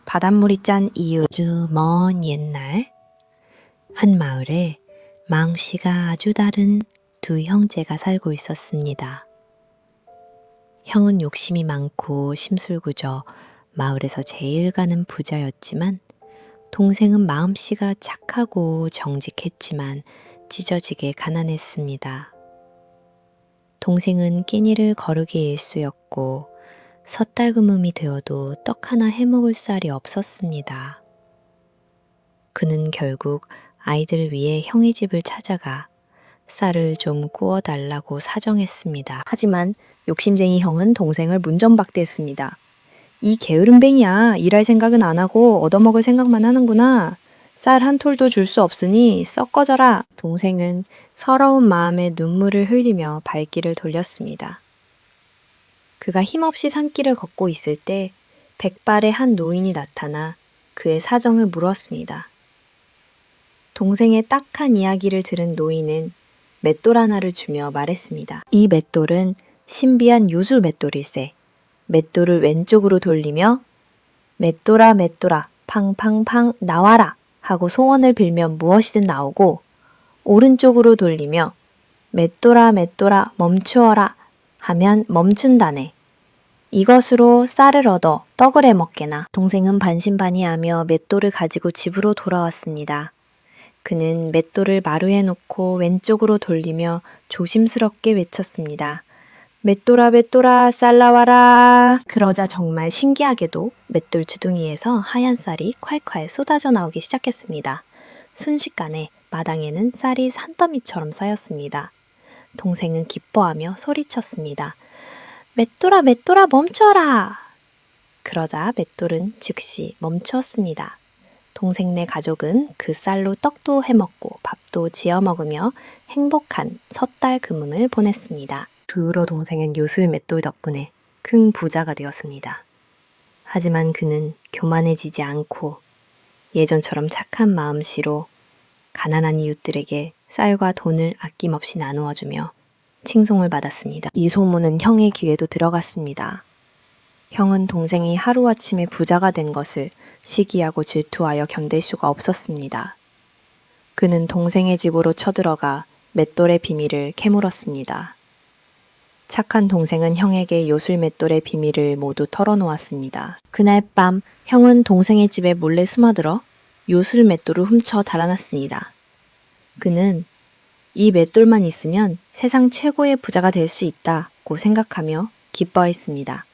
바닷물이 짠 이유. 아주 먼 옛날 한 마을에 마음씨가 아주 다른 두 형제가 살고 있었습니다. 형은 욕심이 많고 심술구저 마을에서 제일 가는 부자였지만 동생은 마음씨가 착하고 정직했지만 찢어지게 가난했습니다. 동생은 끼니를 거르게 일수였고 섣달그음이 되어도 떡 하나 해먹을 쌀이 없었습니다. 그는 결국 아이들을 위해 형의 집을 찾아가 쌀을 좀 구워달라고 사정했습니다. 하지만 욕심쟁이 형은 동생을 문전박대했습니다. 이 게으름뱅이야. 일할 생각은 안 하고 얻어먹을 생각만 하는구나. 쌀 한 톨도 줄 수 없으니 썩 꺼져라. 동생은 서러운 마음에 눈물을 흘리며 발길을 돌렸습니다. 그가 힘없이 산길을 걷고 있을 때 백발의 한 노인이 나타나 그의 사정을 물었습니다. 동생의 딱한 이야기를 들은 노인은 맷돌 하나를 주며 말했습니다. 이 맷돌은 신비한 요술 맷돌일세. 맷돌을 왼쪽으로 돌리며 맷돌아 맷돌아 팡팡팡 나와라 하고 소원을 빌면 무엇이든 나오고 오른쪽으로 돌리며 맷돌아 맷돌아 멈추어라 하면 멈춘다네. 이것으로 쌀을 얻어 떡을 해 먹게나. 동생은 반신반의하며 맷돌을 가지고 집으로 돌아왔습니다. 그는 맷돌을 마루에 놓고 왼쪽으로 돌리며 조심스럽게 외쳤습니다. 맷돌아 맷돌아 쌀 나와라. 그러자 정말 신기하게도 맷돌 주둥이에서 하얀 쌀이 콸콸 쏟아져 나오기 시작했습니다. 순식간에 마당에는 쌀이 산더미처럼 쌓였습니다. 동생은 기뻐하며 소리쳤습니다. 맷돌아 맷돌아 멈춰라. 그러자 맷돌은 즉시 멈추었습니다. 동생네 가족은 그 쌀로 떡도 해먹고 밥도 지어 먹으며 행복한 섣달 금음을 보냈습니다. 그 후로 동생은 요술 맷돌 덕분에 큰 부자가 되었습니다. 하지만 그는 교만해지지 않고 예전처럼 착한 마음씨로 가난한 이웃들에게 쌀과 돈을 아낌없이 나누어주며 칭송을 받았습니다. 이 소문은 형의 귀에도 들어갔습니다. 형은 동생이 하루아침에 부자가 된 것을 시기하고 질투하여 견딜 수가 없었습니다. 그는 동생의 집으로 쳐들어가 맷돌의 비밀을 캐물었습니다. 착한 동생은 형에게 요술 맷돌의 비밀을 모두 털어놓았습니다. 그날 밤 형은 동생의 집에 몰래 숨어들어 요술 맷돌을 훔쳐 달아났습니다. 그는 이 맷돌만 있으면 세상 최고의 부자가 될 수 있다고 생각하며 기뻐했습니다.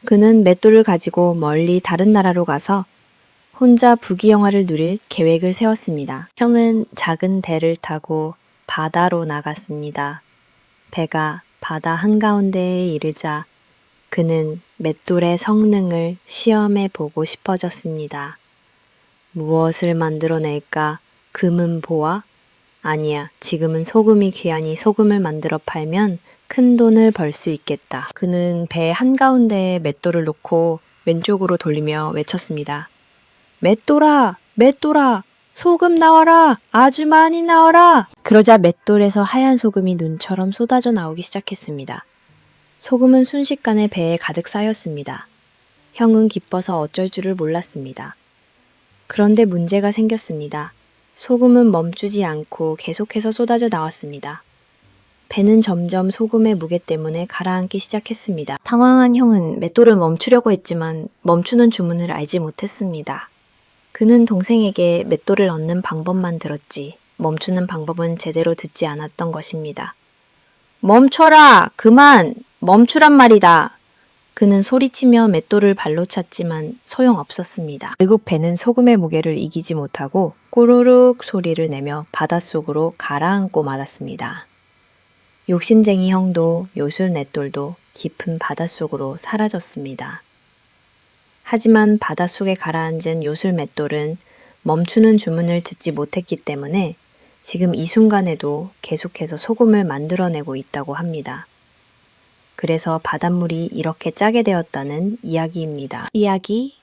그는 맷돌을 가지고 멀리 다른 나라로 가서 혼자 부귀영화를 누릴 계획을 세웠습니다. 형은 작은 배를 타고 바다로 나갔습니다. 배가 바다 한가운데에 이르자 그는 맷돌의 성능을 시험해 보고 싶어졌습니다. 무엇을 만들어낼까? 금은 보아? 아니야, 지금은 소금이 귀하니 소금을 만들어 팔면 큰 돈을 벌 수 있겠다. 그는 배 한가운데에 맷돌을 놓고 왼쪽으로 돌리며 외쳤습니다. 맷돌아! 맷돌아! 소금 나와라! 아주 많이 나와라! 그러자 맷돌에서 하얀 소금이 눈처럼 쏟아져 나오기 시작했습니다. 소금은 순식간에 배에 가득 쌓였습니다. 형은 기뻐서 어쩔 줄을 몰랐습니다. 그런데 문제가 생겼습니다. 소금은 멈추지 않고 계속해서 쏟아져 나왔습니다. 배는 점점 소금의 무게 때문에 가라앉기 시작했습니다. 당황한 형은 맷돌을 멈추려고 했지만 멈추는 주문을 알지 못했습니다. 그는 동생에게 맷돌을 얻는 방법만 들었지 멈추는 방법은 제대로 듣지 않았던 것입니다. 멈춰라! 그만! 멈추란 말이다! 그는 소리치며 맷돌을 발로 찼지만 소용없었습니다. 결국 배는 소금의 무게를 이기지 못하고 꼬르륵 소리를 내며 바닷속으로 가라앉고 말았습니다. 욕심쟁이 형도 요술 맷돌도 깊은 바닷속으로 사라졌습니다. 하지만 바닷속에 가라앉은 요술 맷돌은 멈추는 주문을 듣지 못했기 때문에 지금 이 순간에도 계속해서 소금을 만들어내고 있다고 합니다. 그래서 바닷물이 이렇게 짜게 되었다는 이야기입니다. 이야기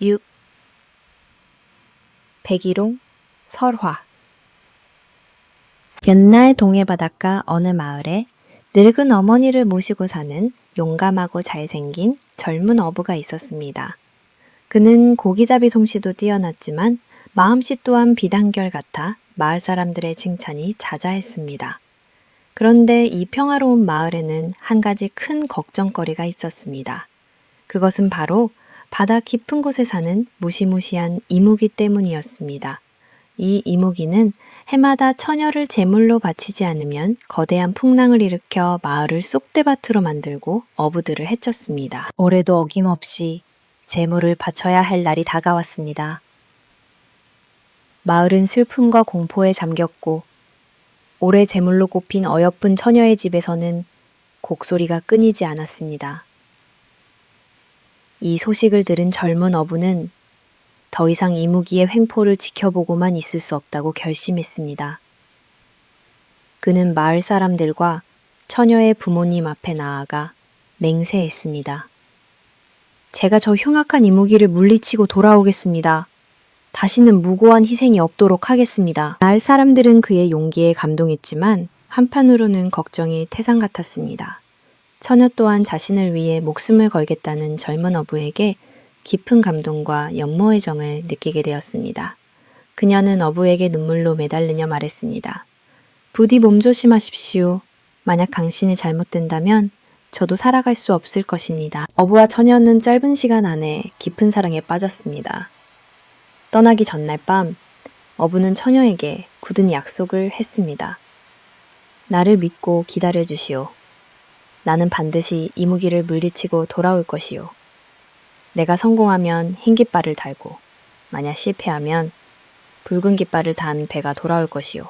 6 백일홍 설화 옛날 동해 바닷가 어느 마을에 늙은 어머니를 모시고 사는 용감하고 잘생긴 젊은 어부가 있었습니다. 그는 고기잡이 솜씨도 뛰어났지만 마음씨 또한 비단결 같아 마을 사람들의 칭찬이 자자했습니다. 그런데 이 평화로운 마을에는 한 가지 큰 걱정거리가 있었습니다. 그것은 바로 바다 깊은 곳에 사는 무시무시한 이무기 때문이었습니다. 이 이무기는 해마다 처녀를 제물로 바치지 않으면 거대한 풍랑을 일으켜 마을을 쏙대밭으로 만들고 어부들을 해쳤습니다. 올해도 어김없이 제물을 바쳐야 할 날이 다가왔습니다. 마을은 슬픔과 공포에 잠겼고 올해 제물로 꼽힌 어여쁜 처녀의 집에서는 곡소리가 끊이지 않았습니다. 이 소식을 들은 젊은 어부는 더 이상 이무기의 횡포를 지켜보고만 있을 수 없다고 결심했습니다. 그는 마을 사람들과 처녀의 부모님 앞에 나아가 맹세했습니다. 제가 저 흉악한 이무기를 물리치고 돌아오겠습니다. 다시는 무고한 희생이 없도록 하겠습니다. 마을 사람들은 그의 용기에 감동했지만 한편으로는 걱정이 태산 같았습니다. 처녀 또한 자신을 위해 목숨을 걸겠다는 젊은 어부에게 깊은 감동과 연모의 정을 느끼게 되었습니다. 그녀는 어부에게 눈물로 매달리며 말했습니다. 부디 몸조심하십시오. 만약 당신이 잘못된다면 저도 살아갈 수 없을 것입니다. 어부와 처녀는 짧은 시간 안에 깊은 사랑에 빠졌습니다. 떠나기 전날 밤 어부는 처녀에게 굳은 약속을 했습니다. 나를 믿고 기다려 주시오. 나는 반드시 이무기를 물리치고 돌아올 것이오. 내가 성공하면 흰 깃발을 달고 만약 실패하면 붉은 깃발을 단 배가 돌아올 것이오.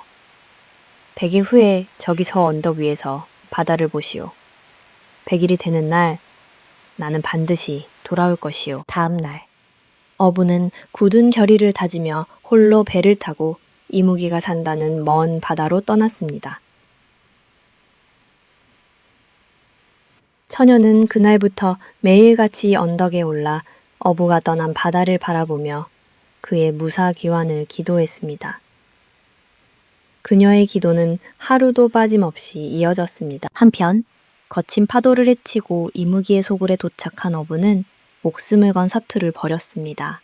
100일 후에 저기 저 언덕 위에서 바다를 보시오. 100일이 되는 날 나는 반드시 돌아올 것이오. 다음 날 어부는 굳은 결의를 다지며 홀로 배를 타고 이무기가 산다는 먼 바다로 떠났습니다. 처녀는 그날부터 매일같이 언덕에 올라 어부가 떠난 바다를 바라보며 그의 무사귀환을 기도했습니다. 그녀의 기도는 하루도 빠짐없이 이어졌습니다. 한편 거친 파도를 헤치고 이무기의 소굴에 도착한 어부는 목숨을 건 사투를 벌였습니다.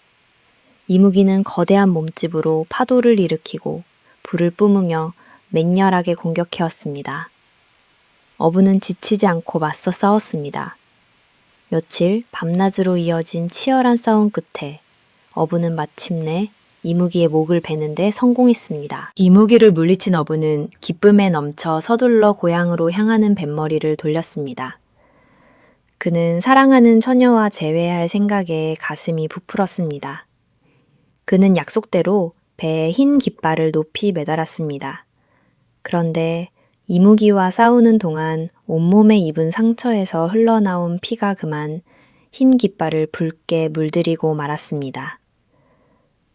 이무기는 거대한 몸집으로 파도를 일으키고 불을 뿜으며 맹렬하게 공격해왔습니다. 어부는 지치지 않고 맞서 싸웠습니다. 며칠 밤낮으로 이어진 치열한 싸움 끝에 어부는 마침내 이무기의 목을 베는데 성공했습니다. 이무기를 물리친 어부는 기쁨에 넘쳐 서둘러 고향으로 향하는 뱃머리를 돌렸습니다. 그는 사랑하는 처녀와 재회할 생각에 가슴이 부풀었습니다. 그는 약속대로 배에 흰 깃발을 높이 매달았습니다. 그런데 이무기와 싸우는 동안 온몸에 입은 상처에서 흘러나온 피가 그만 흰 깃발을 붉게 물들이고 말았습니다.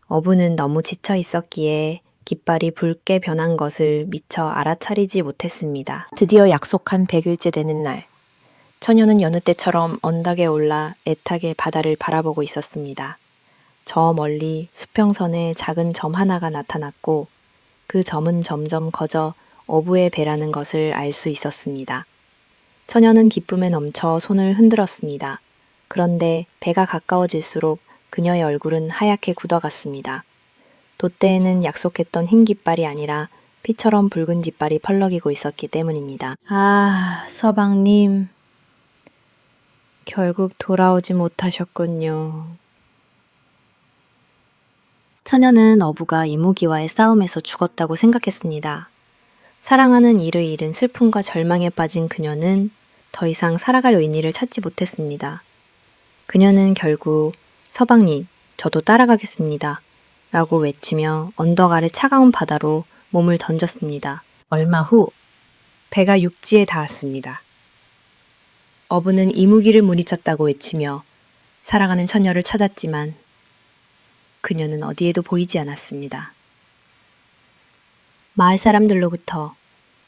어부는 너무 지쳐 있었기에 깃발이 붉게 변한 것을 미처 알아차리지 못했습니다. 드디어 약속한 100일째 되는 날, 처녀는 여느 때처럼 언덕에 올라 애타게 바다를 바라보고 있었습니다. 저 멀리 수평선에 작은 점 하나가 나타났고 그 점은 점점 커져 어부의 배라는 것을 알 수 있었습니다. 처녀는 기쁨에 넘쳐 손을 흔들었습니다. 그런데 배가 가까워질수록 그녀의 얼굴은 하얗게 굳어갔습니다. 돛대에는 약속했던 흰 깃발이 아니라 피처럼 붉은 깃발이 펄럭이고 있었기 때문입니다. 아, 서방님. 결국 돌아오지 못하셨군요. 처녀는 어부가 이무기와의 싸움에서 죽었다고 생각했습니다. 사랑하는 이를 잃은 슬픔과 절망에 빠진 그녀는 더 이상 살아갈 의미를 찾지 못했습니다. 그녀는 결국 서방님, 저도 따라가겠습니다. 라고 외치며 언덕 아래 차가운 바다로 몸을 던졌습니다. 얼마 후 배가 육지에 닿았습니다. 어부는 이무기를 물리쳤다고 외치며 사랑하는 처녀를 찾았지만 그녀는 어디에도 보이지 않았습니다. 마을 사람들로부터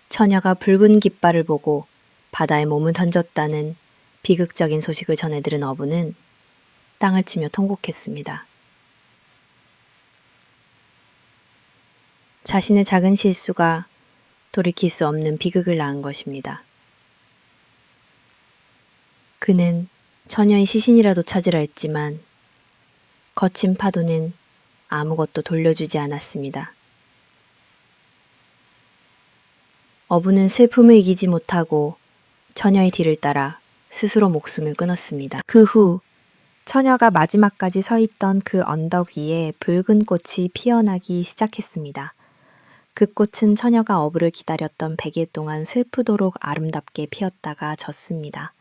처녀가 붉은 깃발을 보고 바다에 몸을 던졌다는 비극적인 소식을 전해 들은 어부는 땅을 치며 통곡했습니다. 자신의 작은 실수가 돌이킬 수 없는 비극을 낳은 것입니다. 그는 처녀의 시신이라도 찾으려 했지만 거친 파도는 아무것도 돌려주지 않았습니다. 어부는 슬픔을 이기지 못하고 처녀의 뒤를 따라 스스로 목숨을 끊었습니다. 그 후 처녀가 마지막까지 서 있던 그 언덕 위에 붉은 꽃이 피어나기 시작했습니다. 그 꽃은 처녀가 어부를 기다렸던 100일 동안 슬프도록 아름답게 피었다가 졌습니다.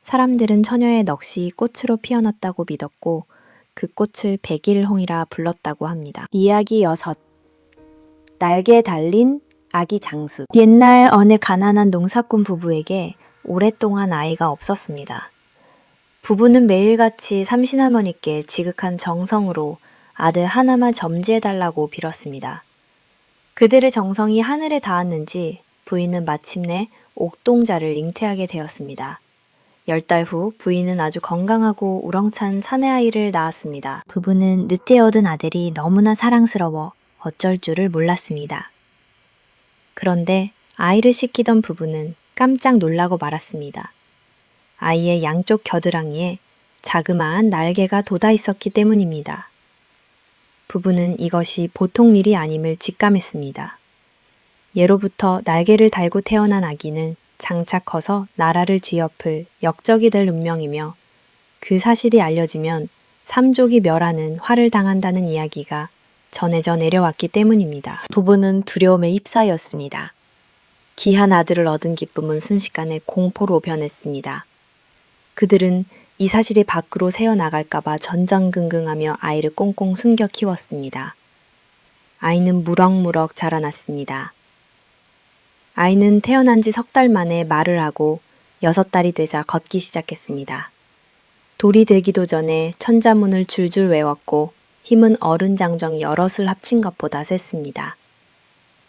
사람들은 처녀의 넋이 꽃으로 피어났다고 믿었고 그 꽃을 백일홍이라 불렀다고 합니다. 이야기 6. 날개에 달린 아기 장수. 옛날 어느 가난한 농사꾼 부부에게 오랫동안 아이가 없었습니다. 부부는 매일같이 삼신할머니께 지극한 정성으로 아들 하나만 점지해달라고 빌었습니다. 그들의 정성이 하늘에 닿았는지 부인은 마침내 옥동자를 잉태하게 되었습니다. 10달 후 부인은 아주 건강하고 우렁찬 사내아이를 낳았습니다. 부부는 늦게 얻은 아들이 너무나 사랑스러워 어쩔 줄을 몰랐습니다. 그런데 아이를 씻기던 부부는 깜짝 놀라고 말았습니다. 아이의 양쪽 겨드랑이에 자그마한 날개가 돋아 있었기 때문입니다. 부부는 이것이 보통 일이 아님을 직감했습니다. 예로부터 날개를 달고 태어난 아기는 장차 커서 나라를 뒤엎을 역적이 될 운명이며 그 사실이 알려지면 삼족이 멸하는 화를 당한다는 이야기가 전해져 내려왔기 때문입니다. 부부는 두려움에 휩싸였습니다. 귀한 아들을 얻은 기쁨은 순식간에 공포로 변했습니다. 그들은 이 사실이 밖으로 새어나갈까봐 전전긍긍하며 아이를 꽁꽁 숨겨 키웠습니다. 아이는 무럭무럭 자라났습니다. 아이는 태어난 지 3달 만에 말을 하고 6달이 되자 걷기 시작했습니다. 돌이 되기도 전에 천자문을 줄줄 외웠고 힘은 어른 장정 여럿을 합친 것보다 셌습니다.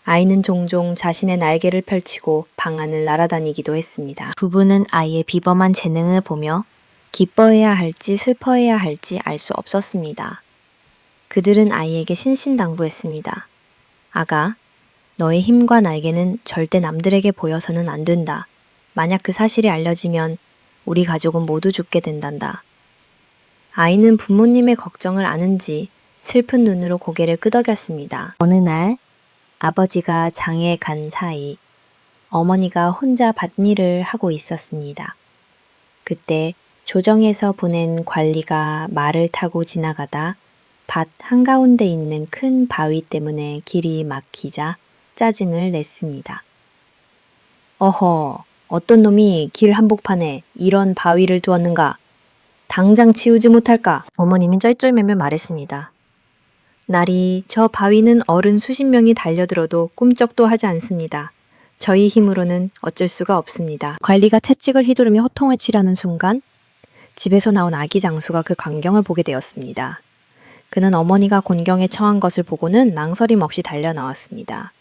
아이는 종종 자신의 날개를 펼치고 방안을 날아다니기도 했습니다. 부부는 아이의 비범한 재능을 보며 기뻐해야 할지 슬퍼해야 할지 알 수 없었습니다. 그들은 아이에게 신신당부했습니다. 아가, 너의 힘과 날개는 절대 남들에게 보여서는 안 된다. 만약 그 사실이 알려지면 우리 가족은 모두 죽게 된단다. 아이는 부모님의 걱정을 아는지 슬픈 눈으로 고개를 끄덕였습니다. 어느 날 아버지가 장에 간 사이 어머니가 혼자 밭일을 하고 있었습니다. 그때 조정에서 보낸 관리가 말을 타고 지나가다 밭 한가운데 있는 큰 바위 때문에 길이 막히자 짜증을 냈습니다. 어허, 어떤 놈이 길 한복판에 이런 바위를 두었는가? 당장 치우지 못할까? 어머니는 쩔쩔매며 말했습니다. 날이 저 바위는 어른 수십 명이 달려들어도 꿈쩍도 하지 않습니다. 저희 힘으로는 어쩔 수가 없습니다. 관리가 채찍을 휘두르며 호통을 치려는 순간 집에서 나온 아기 장수가 그 광경을 보게 되었습니다. 그는 어머니가 곤경에 처한 것을 보고는 망설임 없이 달려 나왔습니다.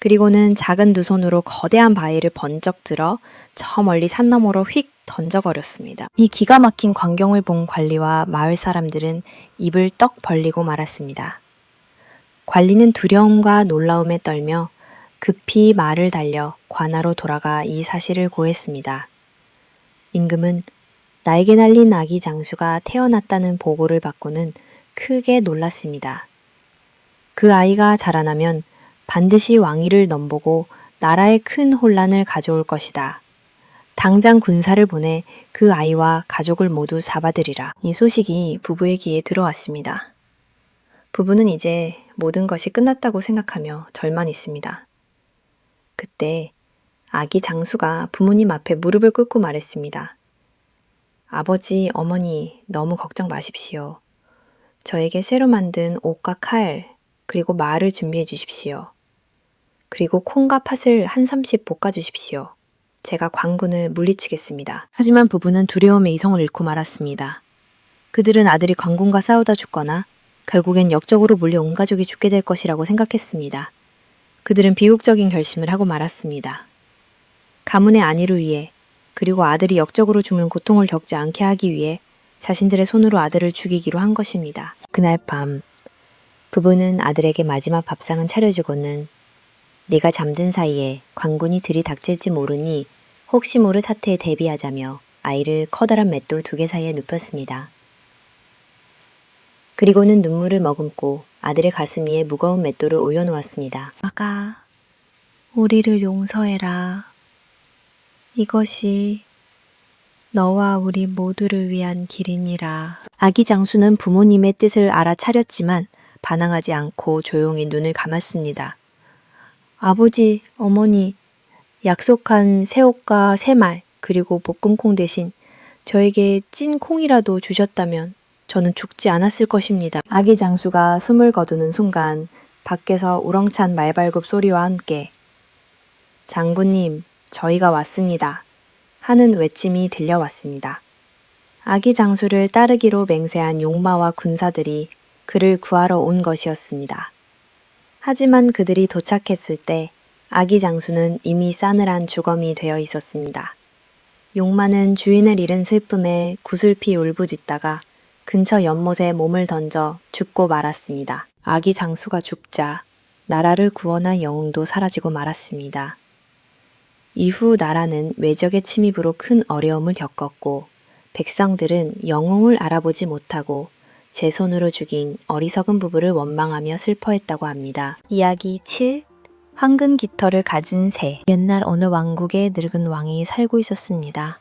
그리고는 작은 두 손으로 거대한 바위를 번쩍 들어 저 멀리 산 너머로 휙 던져버렸습니다. 이 기가 막힌 광경을 본 관리와 마을 사람들은 입을 떡 벌리고 말았습니다. 관리는 두려움과 놀라움에 떨며 급히 말을 달려 관하로 돌아가 이 사실을 고했습니다. 임금은 날개 날린 아기 장수가 태어났다는 보고를 받고는 크게 놀랐습니다. 그 아이가 자라나면 반드시 왕위를 넘보고 나라에 큰 혼란을 가져올 것이다. 당장 군사를 보내 그 아이와 가족을 모두 잡아들이라. 이 소식이 부부의 귀에 들어왔습니다. 부부는 이제 모든 것이 끝났다고 생각하며 절만 있습니다. 그때 아기 장수가 부모님 앞에 무릎을 꿇고 말했습니다. 아버지, 어머니, 너무 걱정 마십시오. 저에게 새로 만든 옷과 칼, 그리고 말을 준비해 주십시오. 그리고 콩과 팥을 한 삼씩 볶아 주십시오. 제가 광군을 물리치겠습니다. 하지만 부부는 두려움에 이성을 잃고 말았습니다. 그들은 아들이 광군과 싸우다 죽거나 결국엔 역적으로 몰려 온 가족이 죽게 될 것이라고 생각했습니다. 그들은 비극적인 결심을 하고 말았습니다. 가문의 안위를 위해 그리고 아들이 역적으로 죽는 고통을 겪지 않게 하기 위해 자신들의 손으로 아들을 죽이기로 한 것입니다. 그날 밤 부부는 아들에게 마지막 밥상은 차려주고는 네가 잠든 사이에 광군이 들이닥칠지 모르니 혹시 모를 사태에 대비하자며 아이를 커다란 맷돌 2개 사이에 눕혔습니다. 그리고는 눈물을 머금고 아들의 가슴 위에 무거운 맷돌을 올려놓았습니다. 아가, 우리를 용서해라. 이것이 너와 우리 모두를 위한 길이니라. 아기 장수는 부모님의 뜻을 알아차렸지만 반항하지 않고 조용히 눈을 감았습니다. 아버지, 어머니, 약속한 새옷과 새말 그리고 볶음콩 대신 저에게 찐 콩이라도 주셨다면 저는 죽지 않았을 것입니다. 아기 장수가 숨을 거두는 순간 밖에서 우렁찬 말발굽 소리와 함께 장군님, 저희가 왔습니다. 하는 외침이 들려왔습니다. 아기 장수를 따르기로 맹세한 용마와 군사들이 그를 구하러 온 것이었습니다. 하지만 그들이 도착했을 때 아기 장수는 이미 싸늘한 주검이 되어 있었습니다. 용마는 주인을 잃은 슬픔에 구슬피 울부짖다가 근처 연못에 몸을 던져 죽고 말았습니다. 아기 장수가 죽자 나라를 구원한 영웅도 사라지고 말았습니다. 이후 나라는 외적의 침입으로 큰 어려움을 겪었고 백성들은 영웅을 알아보지 못하고 제 손으로 죽인 어리석은 부부를 원망하며 슬퍼했다고 합니다. 이야기 7. 황금 깃털을 가진 새. 옛날 어느 왕국에 늙은 왕이 살고 있었습니다.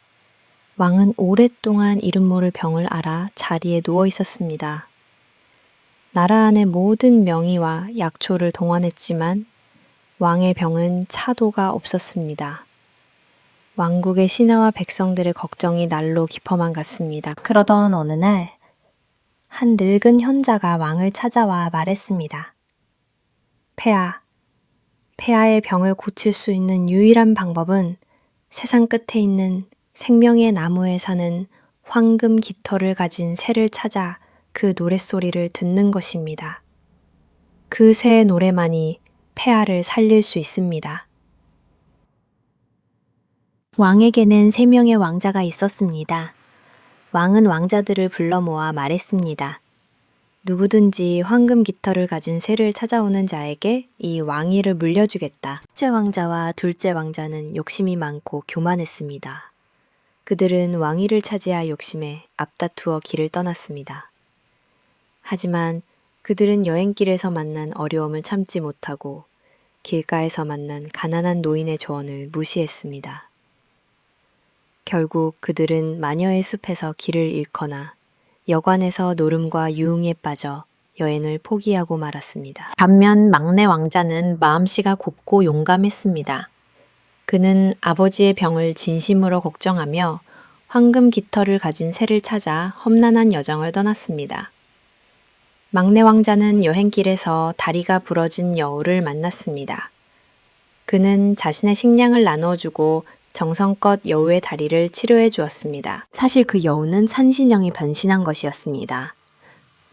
왕은 오랫동안 이름 모를 병을 앓아 자리에 누워 있었습니다. 나라 안의 모든 명의와 약초를 동원했지만 왕의 병은 차도가 없었습니다. 왕국의 신하와 백성들의 걱정이 날로 깊어만 갔습니다. 그러던 어느 날 한 늙은 현자가 왕을 찾아와 말했습니다. 폐하의 병을 고칠 수 있는 유일한 방법은 세상 끝에 있는 생명의 나무에 사는 황금 깃털을 가진 새를 찾아 그 노랫소리를 듣는 것입니다. 그 새의 노래만이 폐하를 살릴 수 있습니다. 왕에게는 3명의 왕자가 있었습니다. 왕은 왕자들을 불러 모아 말했습니다. 누구든지 황금 깃털을 가진 새를 찾아오는 자에게 이 왕위를 물려주겠다. 첫째 왕자와 둘째 왕자는 욕심이 많고 교만했습니다. 그들은 왕위를 차지할 욕심에 앞다투어 길을 떠났습니다. 하지만 그들은 여행길에서 만난 어려움을 참지 못하고 길가에서 만난 가난한 노인의 조언을 무시했습니다. 결국 그들은 마녀의 숲에서 길을 잃거나 여관에서 노름과 유흥에 빠져 여행을 포기하고 말았습니다. 반면 막내 왕자는 마음씨가 곱고 용감했습니다. 그는 아버지의 병을 진심으로 걱정하며 황금 깃털을 가진 새를 찾아 험난한 여정을 떠났습니다. 막내 왕자는 여행길에서 다리가 부러진 여우를 만났습니다. 그는 자신의 식량을 나눠주고 정성껏 여우의 다리를 치료해 주었습니다. 사실 그 여우는 산신령이 변신한 것이었습니다.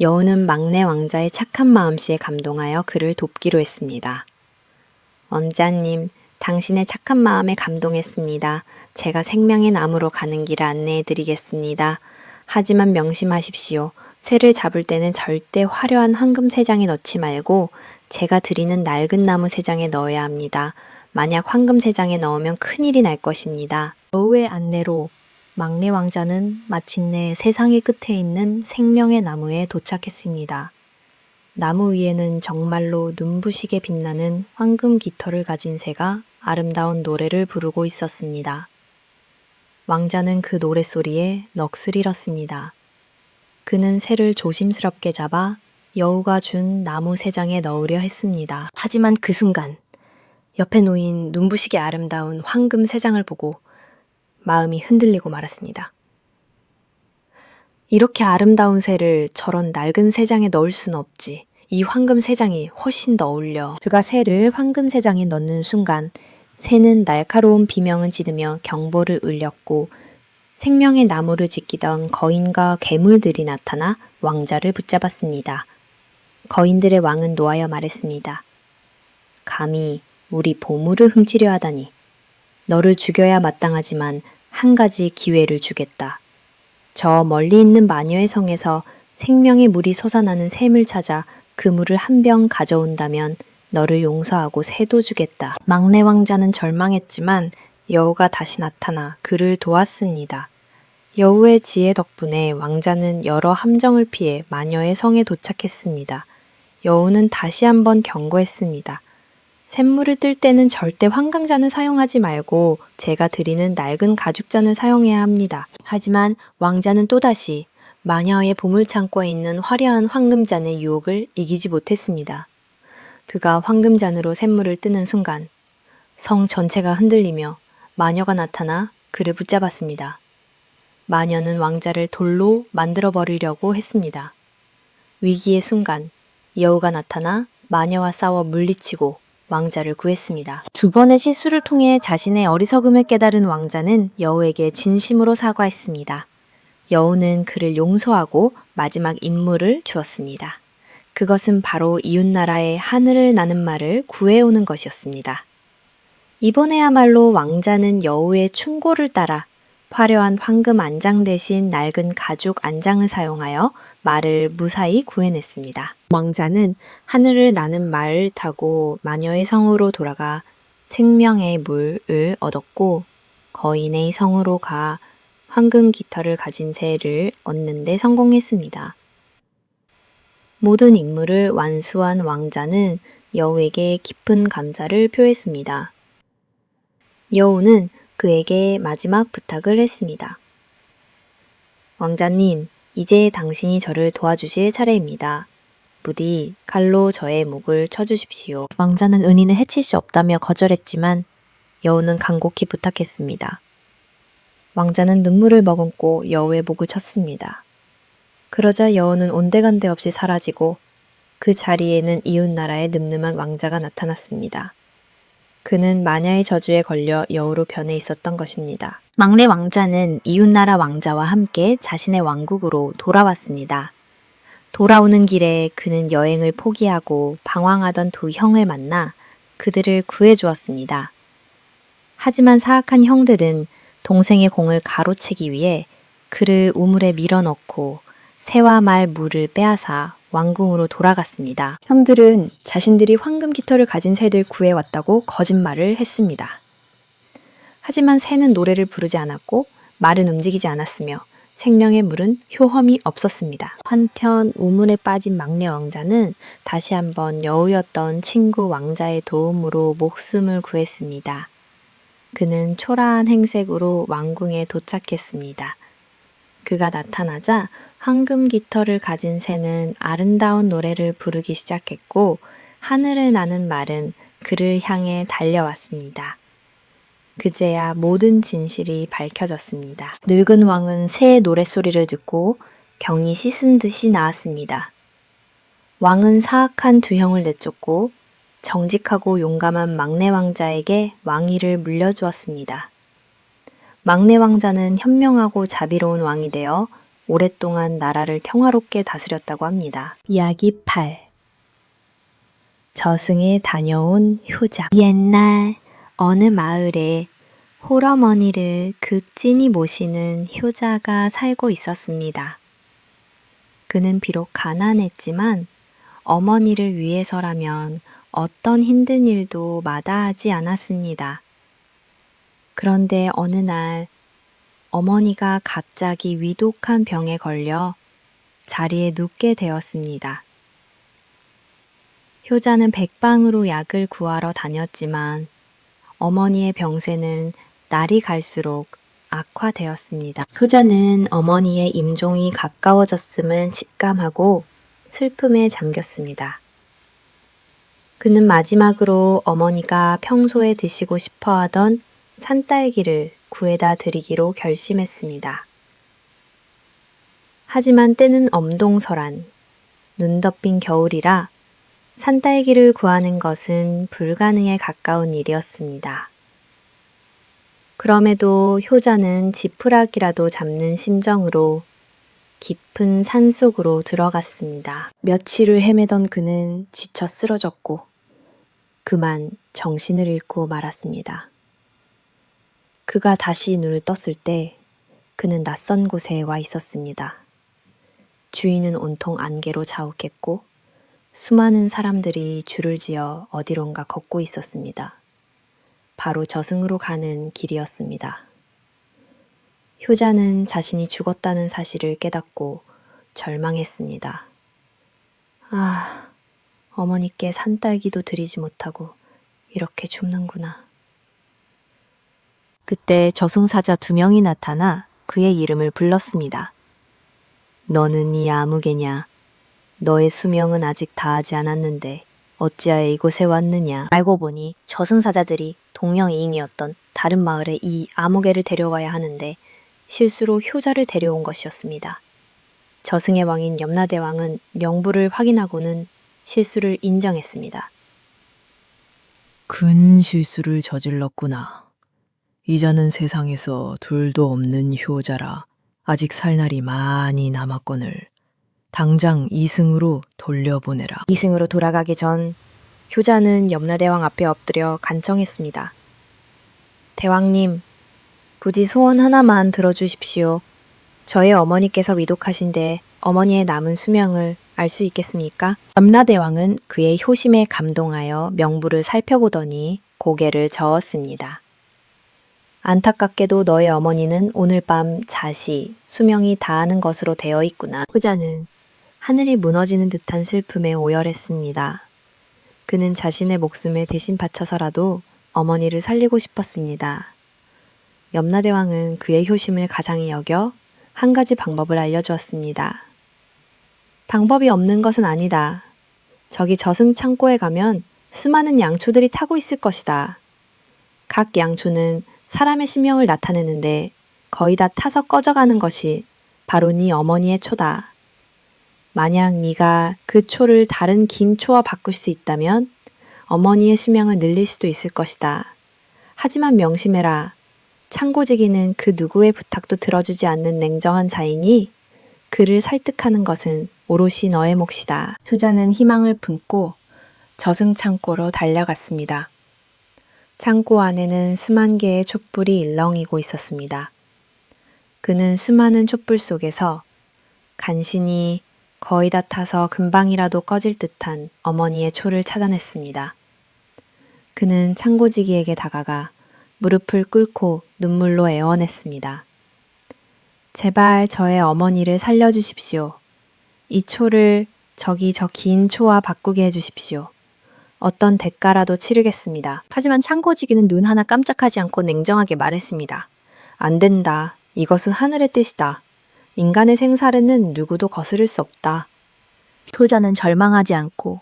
여우는 막내 왕자의 착한 마음씨에 감동하여 그를 돕기로 했습니다. 왕자님, 당신의 착한 마음에 감동했습니다. 제가 생명의 나무로 가는 길을 안내해 드리겠습니다. 하지만 명심하십시오. 새를 잡을 때는 절대 화려한 황금 새장에 넣지 말고 제가 드리는 낡은 나무 새장에 넣어야 합니다. 만약 황금 새장에 넣으면 큰일이 날 것입니다. 여우의 안내로 막내 왕자는 마침내 세상의 끝에 있는 생명의 나무에 도착했습니다. 나무 위에는 정말로 눈부시게 빛나는 황금 깃털을 가진 새가 아름다운 노래를 부르고 있었습니다. 왕자는 그 노랫소리에 넋을 잃었습니다. 그는 새를 조심스럽게 잡아 여우가 준 나무 세 장에 넣으려 했습니다. 하지만 그 순간 옆에 놓인 눈부시게 아름다운 황금 세 장을 보고 마음이 흔들리고 말았습니다. 이렇게 아름다운 새를 저런 낡은 세 장에 넣을 수는 없지. 이 황금 세 장이 훨씬 더 어울려. 그가 새를 황금 세 장에 넣는 순간 새는 날카로운 비명을 지르며 경보를 울렸고 생명의 나무를 지키던 거인과 괴물들이 나타나 왕자를 붙잡았습니다. 거인들의 왕은 노하여 말했습니다. 감히 우리 보물을 훔치려 하다니. 너를 죽여야 마땅하지만 한 가지 기회를 주겠다. 저 멀리 있는 마녀의 성에서 생명의 물이 솟아나는 샘을 찾아 그 물을 한 병 가져온다면 너를 용서하고 새도 주겠다. 막내 왕자는 절망했지만 여우가 다시 나타나 그를 도왔습니다. 여우의 지혜 덕분에 왕자는 여러 함정을 피해 마녀의 성에 도착했습니다. 여우는 다시 한번 경고했습니다. 샘물을 뜰 때는 절대 황금잔을 사용하지 말고 제가 드리는 낡은 가죽잔을 사용해야 합니다. 하지만 왕자는 또다시 마녀의 보물창고에 있는 화려한 황금잔의 유혹을 이기지 못했습니다. 그가 황금잔으로 샘물을 뜨는 순간 성 전체가 흔들리며 마녀가 나타나 그를 붙잡았습니다. 마녀는 왕자를 돌로 만들어버리려고 했습니다. 위기의 순간 여우가 나타나 마녀와 싸워 물리치고 왕자를 구했습니다. 두 번의 실수를 통해 자신의 어리석음을 깨달은 왕자는 여우에게 진심으로 사과했습니다. 여우는 그를 용서하고 마지막 임무를 주었습니다. 그것은 바로 이웃나라의 하늘을 나는 말을 구해오는 것이었습니다. 이번에야말로 왕자는 여우의 충고를 따라 화려한 황금 안장 대신 낡은 가죽 안장을 사용하여 말을 무사히 구해냈습니다. 왕자는 하늘을 나는 말을 타고 마녀의 성으로 돌아가 생명의 물을 얻었고 거인의 성으로 가 황금 깃털을 가진 새를 얻는 데 성공했습니다. 모든 임무를 완수한 왕자는 여우에게 깊은 감사를 표했습니다. 여우는 그에게 마지막 부탁을 했습니다. 왕자님, 이제 당신이 저를 도와주실 차례입니다. 부디 칼로 저의 목을 쳐주십시오. 왕자는 은인을 해칠 수 없다며 거절했지만 여우는 간곡히 부탁했습니다. 왕자는 눈물을 머금고 여우의 목을 쳤습니다. 그러자 여우는 온데간데 없이 사라지고 그 자리에는 이웃나라의 늠름한 왕자가 나타났습니다. 그는 마녀의 저주에 걸려 여우로 변해 있었던 것입니다. 막내 왕자는 이웃나라 왕자와 함께 자신의 왕국으로 돌아왔습니다. 돌아오는 길에 그는 여행을 포기하고 방황하던 두 형을 만나 그들을 구해주었습니다. 하지만 사악한 형들은 동생의 공을 가로채기 위해 그를 우물에 밀어넣고 새와 말 물을 빼앗아 왕궁으로 돌아갔습니다. 형들은 자신들이 황금 깃털을 가진 새를 구해왔다고 거짓말을 했습니다. 하지만 새는 노래를 부르지 않았고 말은 움직이지 않았으며 생명의 물은 효험이 없었습니다. 한편 우물에 빠진 막내 왕자는 다시 한번 여우였던 친구 왕자의 도움으로 목숨을 구했습니다. 그는 초라한 행색으로 왕궁에 도착했습니다. 그가 나타나자 황금 깃털을 가진 새는 아름다운 노래를 부르기 시작했고 하늘을 나는 말은 그를 향해 달려왔습니다. 그제야 모든 진실이 밝혀졌습니다. 늙은 왕은 새의 노랫소리를 듣고 경이 씻은 듯이 나왔습니다. 왕은 사악한 두 형을 내쫓고 정직하고 용감한 막내 왕자에게 왕위를 물려주었습니다. 막내 왕자는 현명하고 자비로운 왕이 되어 오랫동안 나라를 평화롭게 다스렸다고 합니다. 이야기 8. 저승에 다녀온 효자. 옛날 어느 마을에 홀어머니를 극진히 모시는 효자가 살고 있었습니다. 그는 비록 가난했지만 어머니를 위해서라면 어떤 힘든 일도 마다하지 않았습니다. 그런데 어느 날 어머니가 갑자기 위독한 병에 걸려 자리에 눕게 되었습니다. 효자는 백방으로 약을 구하러 다녔지만 어머니의 병세는 날이 갈수록 악화되었습니다. 효자는 어머니의 임종이 가까워졌음을 직감하고 슬픔에 잠겼습니다. 그는 마지막으로 어머니가 평소에 드시고 싶어 하던 산딸기를 구해다 드리기로 결심했습니다. 하지만 때는 엄동설한 눈 덮인 겨울이라 산딸기를 구하는 것은 불가능에 가까운 일이었습니다. 그럼에도 효자는 지푸라기라도 잡는 심정으로 깊은 산속으로 들어갔습니다. 며칠을 헤매던 그는 지쳐 쓰러졌고 그만 정신을 잃고 말았습니다. 그가 다시 눈을 떴을 때 그는 낯선 곳에 와 있었습니다. 주인은 온통 안개로 자욱했고 수많은 사람들이 줄을 지어 어디론가 걷고 있었습니다. 바로 저승으로 가는 길이었습니다. 효자는 자신이 죽었다는 사실을 깨닫고 절망했습니다. 아, 어머니께 산딸기도 드리지 못하고 이렇게 죽는구나. 그때 저승사자 2명이 나타나 그의 이름을 불렀습니다. 너는 이 아무개냐? 너의 수명은 아직 다하지 않았는데 어찌하여 이곳에 왔느냐? 알고 보니 저승사자들이 동명이인이었던 다른 마을에 이 아무개를 데려와야 하는데 실수로 효자를 데려온 것이었습니다. 저승의 왕인 염라대왕은 명부를 확인하고는 실수를 인정했습니다. 큰 실수를 저질렀구나. 이자는 세상에서 둘도 없는 효자라 아직 살 날이 많이 남았거늘 당장 이승으로 돌려보내라. 이승으로 돌아가기 전 효자는 염라대왕 앞에 엎드려 간청했습니다. 대왕님, 부디 소원 하나만 들어주십시오. 저의 어머니께서 위독하신데 어머니의 남은 수명을 알 수 있겠습니까? 염라대왕은 그의 효심에 감동하여 명부를 살펴보더니 고개를 저었습니다. 안타깝게도 너의 어머니는 오늘 밤 자시 수명이 다하는 것으로 되어 있구나. 효자는 하늘이 무너지는 듯한 슬픔에 오열했습니다. 그는 자신의 목숨에 대신 바쳐서라도 어머니를 살리고 싶었습니다. 염라대왕은 그의 효심을 가장히 여겨 한 가지 방법을 알려주었습니다. 방법이 없는 것은 아니다. 저기 저승 창고에 가면 수많은 양초들이 타고 있을 것이다. 각 양초는 사람의 신명을 나타내는데 거의 다 타서 꺼져가는 것이 바로 네 어머니의 초다. 만약 네가 그 초를 다른 긴 초와 바꿀 수 있다면 어머니의 수명을 늘릴 수도 있을 것이다. 하지만 명심해라. 창고지기는 그 누구의 부탁도 들어주지 않는 냉정한 자이니 그를 설득하는 것은 오롯이 너의 몫이다. 효자는 희망을 품고 저승 창고로 달려갔습니다. 창고 안에는 수만 개의 촛불이 일렁이고 있었습니다. 그는 수많은 촛불 속에서 간신히 거의 다 타서 금방이라도 꺼질 듯한 어머니의 초를 찾아냈습니다. 그는 창고지기에게 다가가 무릎을 꿇고 눈물로 애원했습니다. 제발 저의 어머니를 살려주십시오. 이 초를 저기 저 긴 초와 바꾸게 해주십시오. 어떤 대가라도 치르겠습니다. 하지만 창고지기는 눈 하나 깜짝하지 않고 냉정하게 말했습니다. 안 된다. 이것은 하늘의 뜻이다. 인간의 생사는 누구도 거스를 수 없다. 효자는 절망하지 않고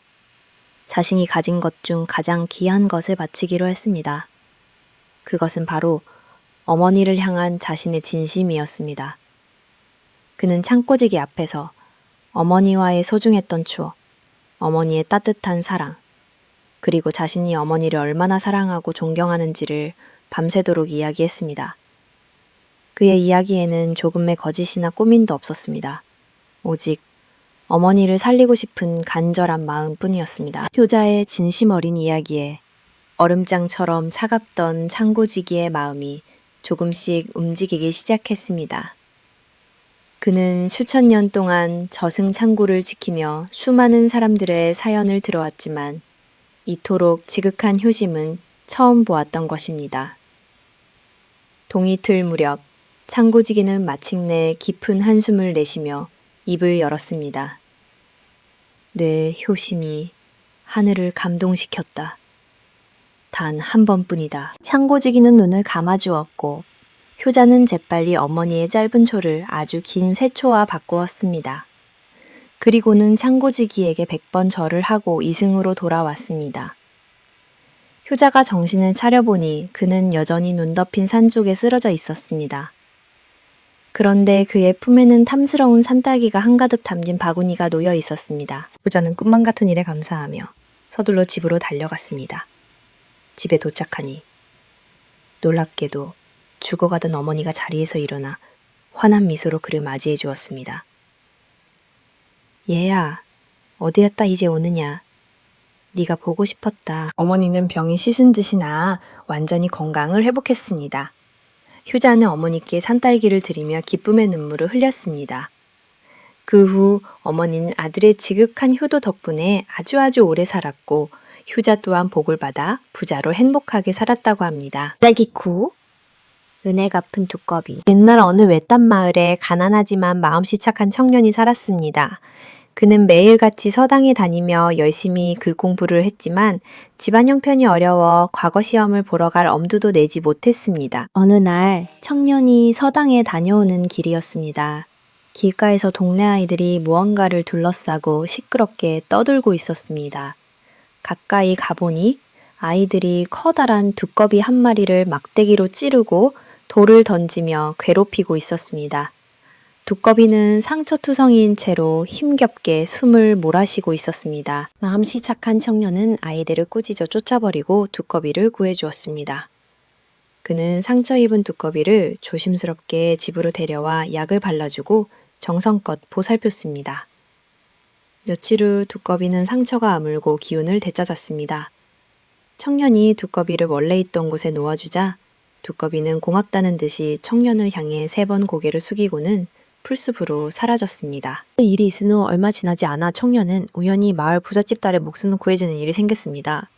자신이 가진 것 중 가장 귀한 것을 바치기로 했습니다. 그것은 바로 어머니를 향한 자신의 진심이었습니다. 그는 창고지기 앞에서 어머니와의 소중했던 추억, 어머니의 따뜻한 사랑, 그리고 자신이 어머니를 얼마나 사랑하고 존경하는지를 밤새도록 이야기했습니다. 그의 이야기에는 조금의 거짓이나 꾸민도 없었습니다. 오직 어머니를 살리고 싶은 간절한 마음뿐이었습니다. 효자의 진심 어린 이야기에 얼음장처럼 차갑던 창고지기의 마음이 조금씩 움직이기 시작했습니다. 그는 수천 년 동안 저승 창고를 지키며 수많은 사람들의 사연을 들어왔지만 이토록 지극한 효심은 처음 보았던 것입니다. 동이틀 무렵 창고지기는 마침내 깊은 한숨을 내쉬며 입을 열었습니다. 내 효심이 하늘을 감동시켰다. 단 한 번뿐이다. 창고지기는 눈을 감아주었고 효자는 재빨리 어머니의 짧은 초를 아주 긴 새 초와 바꾸었습니다. 그리고는 창고지기에게 100번 절을 하고 이승으로 돌아왔습니다. 효자가 정신을 차려보니 그는 여전히 눈 덮인 산쪽에 쓰러져 있었습니다. 그런데 그의 품에는 탐스러운 산딸기가 한가득 담긴 바구니가 놓여 있었습니다. 부자는 꿈만 같은 일에 감사하며 서둘러 집으로 달려갔습니다. 집에 도착하니 놀랍게도 죽어가던 어머니가 자리에서 일어나 환한 미소로 그를 맞이해 주었습니다. 얘야, 어디였다 이제 오느냐? 네가 보고 싶었다. 어머니는 병이 씻은 듯이 나아 완전히 건강을 회복했습니다. 효자는 어머니께 산딸기를 드리며 기쁨의 눈물을 흘렸습니다. 그 후 어머니는 아들의 지극한 효도 덕분에 아주 오래 살았고 효자 또한 복을 받아 부자로 행복하게 살았다고 합니다. 딸기쿠, 은혜 갚은 두꺼비. 옛날 어느 외딴 마을에 가난하지만 마음씨 착한 청년이 살았습니다. 그는 매일같이 서당에 다니며 열심히 글 공부를 했지만 집안 형편이 어려워 과거 시험을 보러 갈 엄두도 내지 못했습니다. 어느 날 청년이 서당에 다녀오는 길이었습니다. 길가에서 동네 아이들이 무언가를 둘러싸고 시끄럽게 떠들고 있었습니다. 가까이 가보니 아이들이 커다란 두꺼비 한 마리를 막대기로 찌르고 돌을 던지며 괴롭히고 있었습니다. 두꺼비는 상처투성이인 채로 힘겹게 숨을 몰아쉬고 있었습니다. 마음씨 착한 청년은 아이들을 꾸짖어 쫓아버리고 두꺼비를 구해주었습니다. 그는 상처 입은 두꺼비를 조심스럽게 집으로 데려와 약을 발라주고 정성껏 보살폈습니다. 며칠 후 두꺼비는 상처가 아물고 기운을 되찾았습니다. 청년이 두꺼비를 원래 있던 곳에 놓아주자 두꺼비는 고맙다는 듯이 청년을 향해 3번 고개를 숙이고는 풀숲으로 사라졌습니다. 일이 있은 후 얼마 지나지 않아 청년은 우연히 마을 부잣집 딸의 목숨을 구해주는 일이 생겼습니다.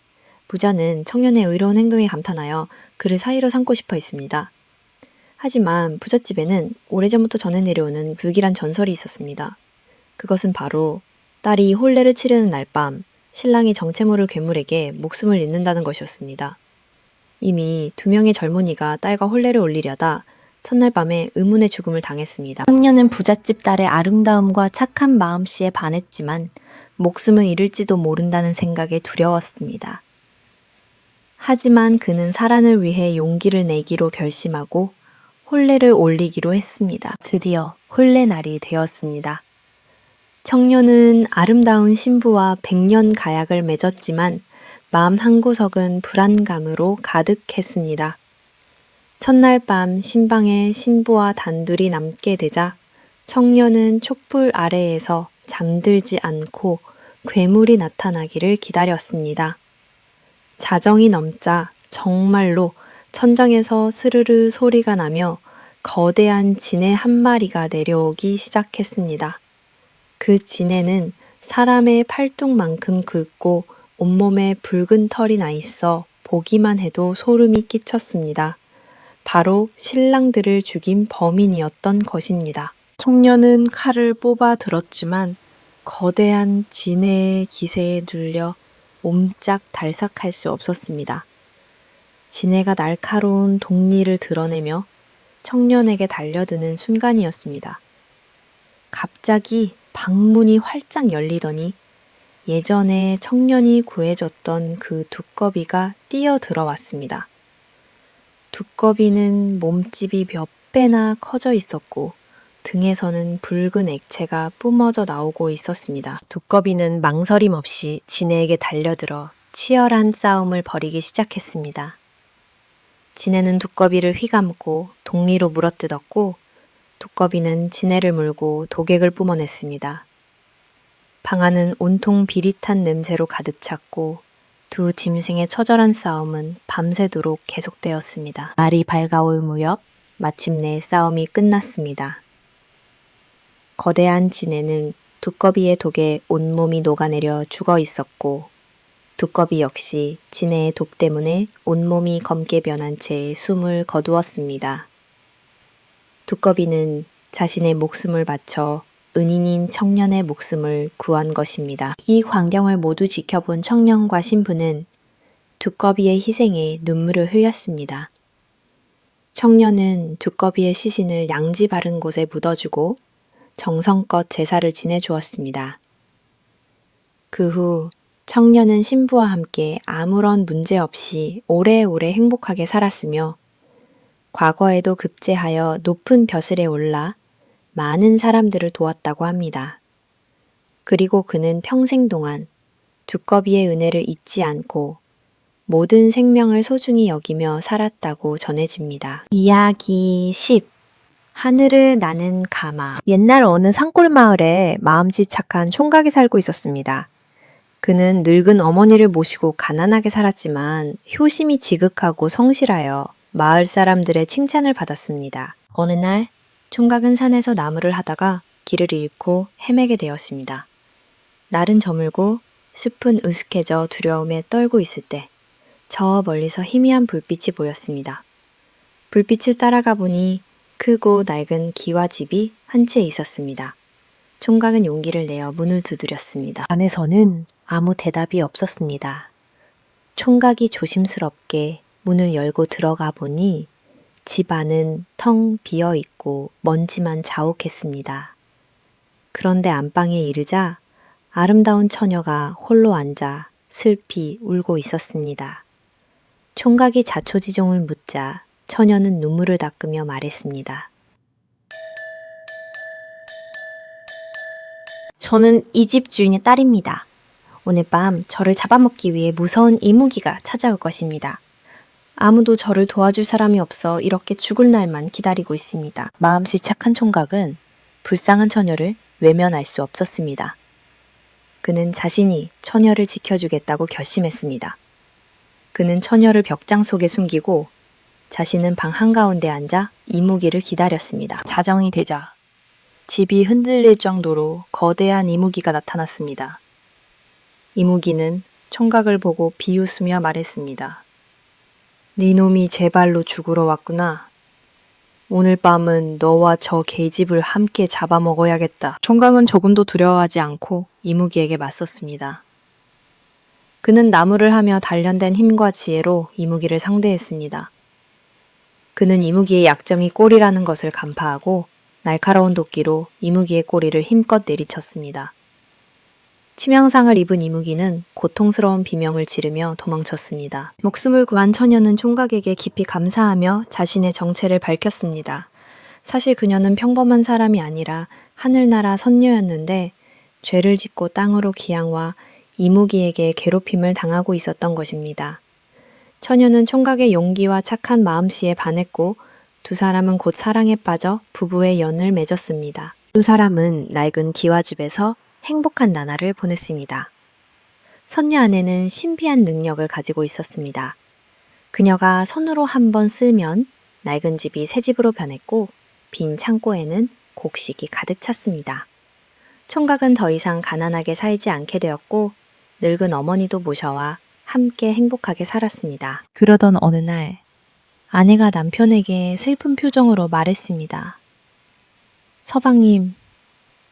부자는 청년의 의로운 행동에 감탄하여 그를 사이로 삼고 싶어 했습니다. 하지만 부잣집에는 오래전부터 전해 내려오는 불길한 전설이 있었습니다. 그것은 바로 딸이 혼례를 치르는 날 밤 신랑이 정체모를 괴물에게 목숨을 잃는다는 것이었습니다. 이미 2명의 젊은이가 딸과 혼례를 올리려다 첫날 밤에 의문의 죽음을 당했습니다. 청년은 부잣집 딸의 아름다움과 착한 마음씨에 반했지만 목숨을 잃을지도 모른다는 생각에 두려웠습니다. 하지만 그는 사란을 위해 용기를 내기로 결심하고 혼례를 올리기로 했습니다. 드디어 혼례 날이 되었습니다. 청년은 아름다운 신부와 100년 가약을 맺었지만 마음 한구석은 불안감으로 가득했습니다. 첫날 밤 신방에 신부와 단둘이 남게 되자 청년은 촛불 아래에서 잠들지 않고 괴물이 나타나기를 기다렸습니다. 자정이 넘자 정말로 천장에서 스르르 소리가 나며 거대한 지네 한 마리가 내려오기 시작했습니다. 그 지네는 사람의 팔뚝만큼 굵고 온몸에 붉은 털이 나 있어 보기만 해도 소름이 끼쳤습니다. 바로 신랑들을 죽인 범인이었던 것입니다. 청년은 칼을 뽑아 들었지만 거대한 지네의 기세에 눌려 옴짝달싹할 수 없었습니다. 지네가 날카로운 독리를 드러내며 청년에게 달려드는 순간이었습니다. 갑자기 방문이 활짝 열리더니 예전에 청년이 구해줬던 그 두꺼비가 뛰어들어왔습니다. 두꺼비는 몸집이 몇 배나 커져 있었고 등에서는 붉은 액체가 뿜어져 나오고 있었습니다. 두꺼비는 망설임 없이 지네에게 달려들어 치열한 싸움을 벌이기 시작했습니다. 지네는 두꺼비를 휘감고 독리로 물어뜯었고 두꺼비는 지네를 물고 독액을 뿜어냈습니다. 방 안은 온통 비릿한 냄새로 가득 찼고 두 짐승의 처절한 싸움은 밤새도록 계속되었습니다. 날이 밝아올 무렵 마침내 싸움이 끝났습니다. 거대한 지네는 두꺼비의 독에 온몸이 녹아내려 죽어 있었고 두꺼비 역시 지네의 독 때문에 온몸이 검게 변한 채 숨을 거두었습니다. 두꺼비는 자신의 목숨을 바쳐 은인인 청년의 목숨을 구한 것입니다. 이 광경을 모두 지켜본 청년과 신부는 두꺼비의 희생에 눈물을 흘렸습니다. 청년은 두꺼비의 시신을 양지 바른 곳에 묻어주고 정성껏 제사를 지내주었습니다. 그 후 청년은 신부와 함께 아무런 문제 없이 오래오래 행복하게 살았으며 과거에도 급제하여 높은 벼슬에 올라 많은 사람들을 도왔다고 합니다. 그리고 그는 평생 동안 두꺼비의 은혜를 잊지 않고 모든 생명을 소중히 여기며 살았다고 전해집니다. 이야기 10. 하늘을 나는 가마. 옛날 어느 산골 마을에 마음씨 착한 총각이 살고 있었습니다. 그는 늙은 어머니를 모시고 가난하게 살았지만 효심이 지극하고 성실하여 마을 사람들의 칭찬을 받았습니다. 어느 날 총각은 산에서 나무를 하다가 길을 잃고 헤매게 되었습니다. 날은 저물고 숲은 으슥해져 두려움에 떨고 있을 때 저 멀리서 희미한 불빛이 보였습니다. 불빛을 따라가 보니 크고 낡은 기와 집이 한 채 있었습니다. 총각은 용기를 내어 문을 두드렸습니다. 안에서는 아무 대답이 없었습니다. 총각이 조심스럽게 문을 열고 들어가 보니 집 안은 텅 비어 있고 먼지만 자욱했습니다. 그런데 안방에 이르자 아름다운 처녀가 홀로 앉아 슬피 울고 있었습니다. 총각이 자초지종을 묻자 처녀는 눈물을 닦으며 말했습니다. 저는 이 집 주인의 딸입니다. 오늘 밤 저를 잡아먹기 위해 무서운 이무기가 찾아올 것입니다. 아무도 저를 도와줄 사람이 없어 이렇게 죽을 날만 기다리고 있습니다. 마음씨 착한 총각은 불쌍한 처녀를 외면할 수 없었습니다. 그는 자신이 처녀를 지켜주겠다고 결심했습니다. 그는 처녀를 벽장 속에 숨기고 자신은 방 한가운데 앉아 이무기를 기다렸습니다. 자정이 되자 집이 흔들릴 정도로 거대한 이무기가 나타났습니다. 이무기는 총각을 보고 비웃으며 말했습니다. 네 놈이 제 발로 죽으러 왔구나. 오늘 밤은 너와 저 계집을 함께 잡아먹어야겠다. 총각은 조금도 두려워하지 않고 이무기에게 맞섰습니다. 그는 나무를 하며 단련된 힘과 지혜로 이무기를 상대했습니다. 그는 이무기의 약점이 꼬리라는 것을 간파하고 날카로운 도끼로 이무기의 꼬리를 힘껏 내리쳤습니다. 치명상을 입은 이무기는 고통스러운 비명을 지르며 도망쳤습니다. 목숨을 구한 처녀는 총각에게 깊이 감사하며 자신의 정체를 밝혔습니다. 사실 그녀는 평범한 사람이 아니라 하늘나라 선녀였는데 죄를 짓고 땅으로 기양와 이무기에게 괴롭힘을 당하고 있었던 것입니다. 처녀는 총각의 용기와 착한 마음씨에 반했고 두 사람은 곧 사랑에 빠져 부부의 연을 맺었습니다. 두 사람은 낡은 기와집에서 행복한 나날을 보냈습니다. 선녀 아내는 신비한 능력을 가지고 있었습니다. 그녀가 손으로 한번 쓸면 낡은 집이 새 집으로 변했고 빈 창고에는 곡식이 가득 찼습니다. 총각은 더 이상 가난하게 살지 않게 되었고 늙은 어머니도 모셔와 함께 행복하게 살았습니다. 그러던 어느 날 아내가 남편에게 슬픈 표정으로 말했습니다. 서방님,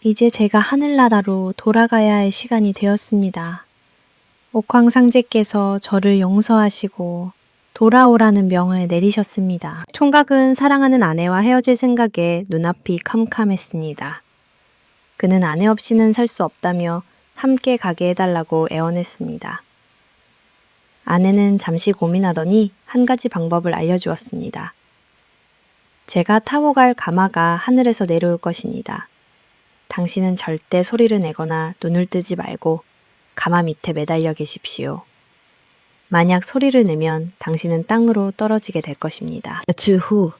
이제 제가 하늘나라로 돌아가야 할 시간이 되었습니다. 옥황상제께서 저를 용서하시고 돌아오라는 명을 내리셨습니다. 총각은 사랑하는 아내와 헤어질 생각에 눈앞이 캄캄했습니다. 그는 아내 없이는 살 수 없다며 함께 가게 해달라고 애원했습니다. 아내는 잠시 고민하더니 한 가지 방법을 알려주었습니다. 제가 타고 갈 가마가 하늘에서 내려올 것입니다. 당신은 절대 소리를 내거나 눈을 뜨지 말고 가마 밑에 매달려 계십시오. 만약 소리를 내면 당신은 땅으로 떨어지게 될 것입니다. 며칠 후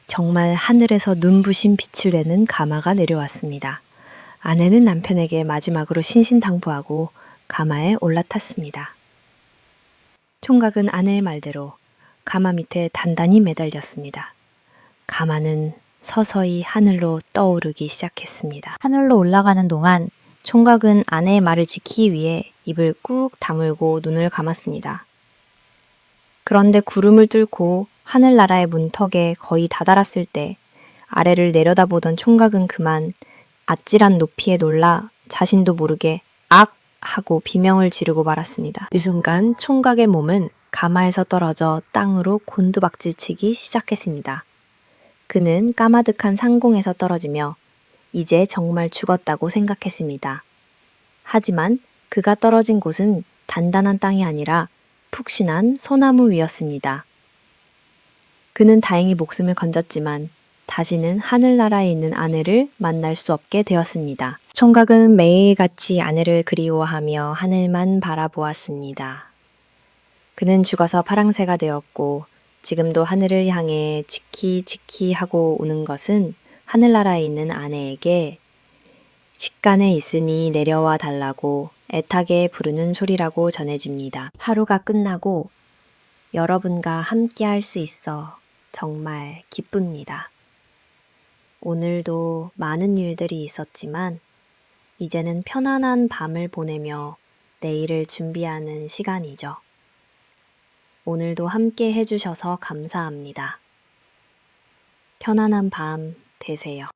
정말 하늘에서 눈부신 빛을 내는 가마가 내려왔습니다. 아내는 남편에게 마지막으로 신신당부하고 가마에 올라탔습니다. 총각은 아내의 말대로 가마 밑에 단단히 매달렸습니다. 가마는 서서히 하늘로 떠오르기 시작했습니다. 하늘로 올라가는 동안 총각은 아내의 말을 지키기 위해 입을 꾹 다물고 눈을 감았습니다. 그런데 구름을 뚫고 하늘나라의 문턱에 거의 다다랐을 때 아래를 내려다보던 총각은 그만 아찔한 높이에 놀라 자신도 모르게 악! 하고 비명을 지르고 말았습니다. 이 순간 총각의 몸은 가마에서 떨어져 땅으로 곤두박질치기 시작했습니다. 그는 까마득한 상공에서 떨어지며 이제 정말 죽었다고 생각했습니다. 하지만 그가 떨어진 곳은 단단한 땅이 아니라 푹신한 소나무 위였습니다. 그는 다행히 목숨을 건졌지만 다시는 하늘나라에 있는 아내를 만날 수 없게 되었습니다. 총각은 매일같이 아내를 그리워하며 하늘만 바라보았습니다. 그는 죽어서 파랑새가 되었고 지금도 하늘을 향해 지키지키 하고 우는 것은 하늘나라에 있는 아내에게 식간에 있으니 내려와 달라고 애타게 부르는 소리라고 전해집니다. 하루가 끝나고 여러분과 함께 할 수 있어 정말 기쁩니다. 오늘도 많은 일들이 있었지만 이제는 편안한 밤을 보내며 내일을 준비하는 시간이죠. 오늘도 함께 해주셔서 감사합니다. 편안한 밤 되세요.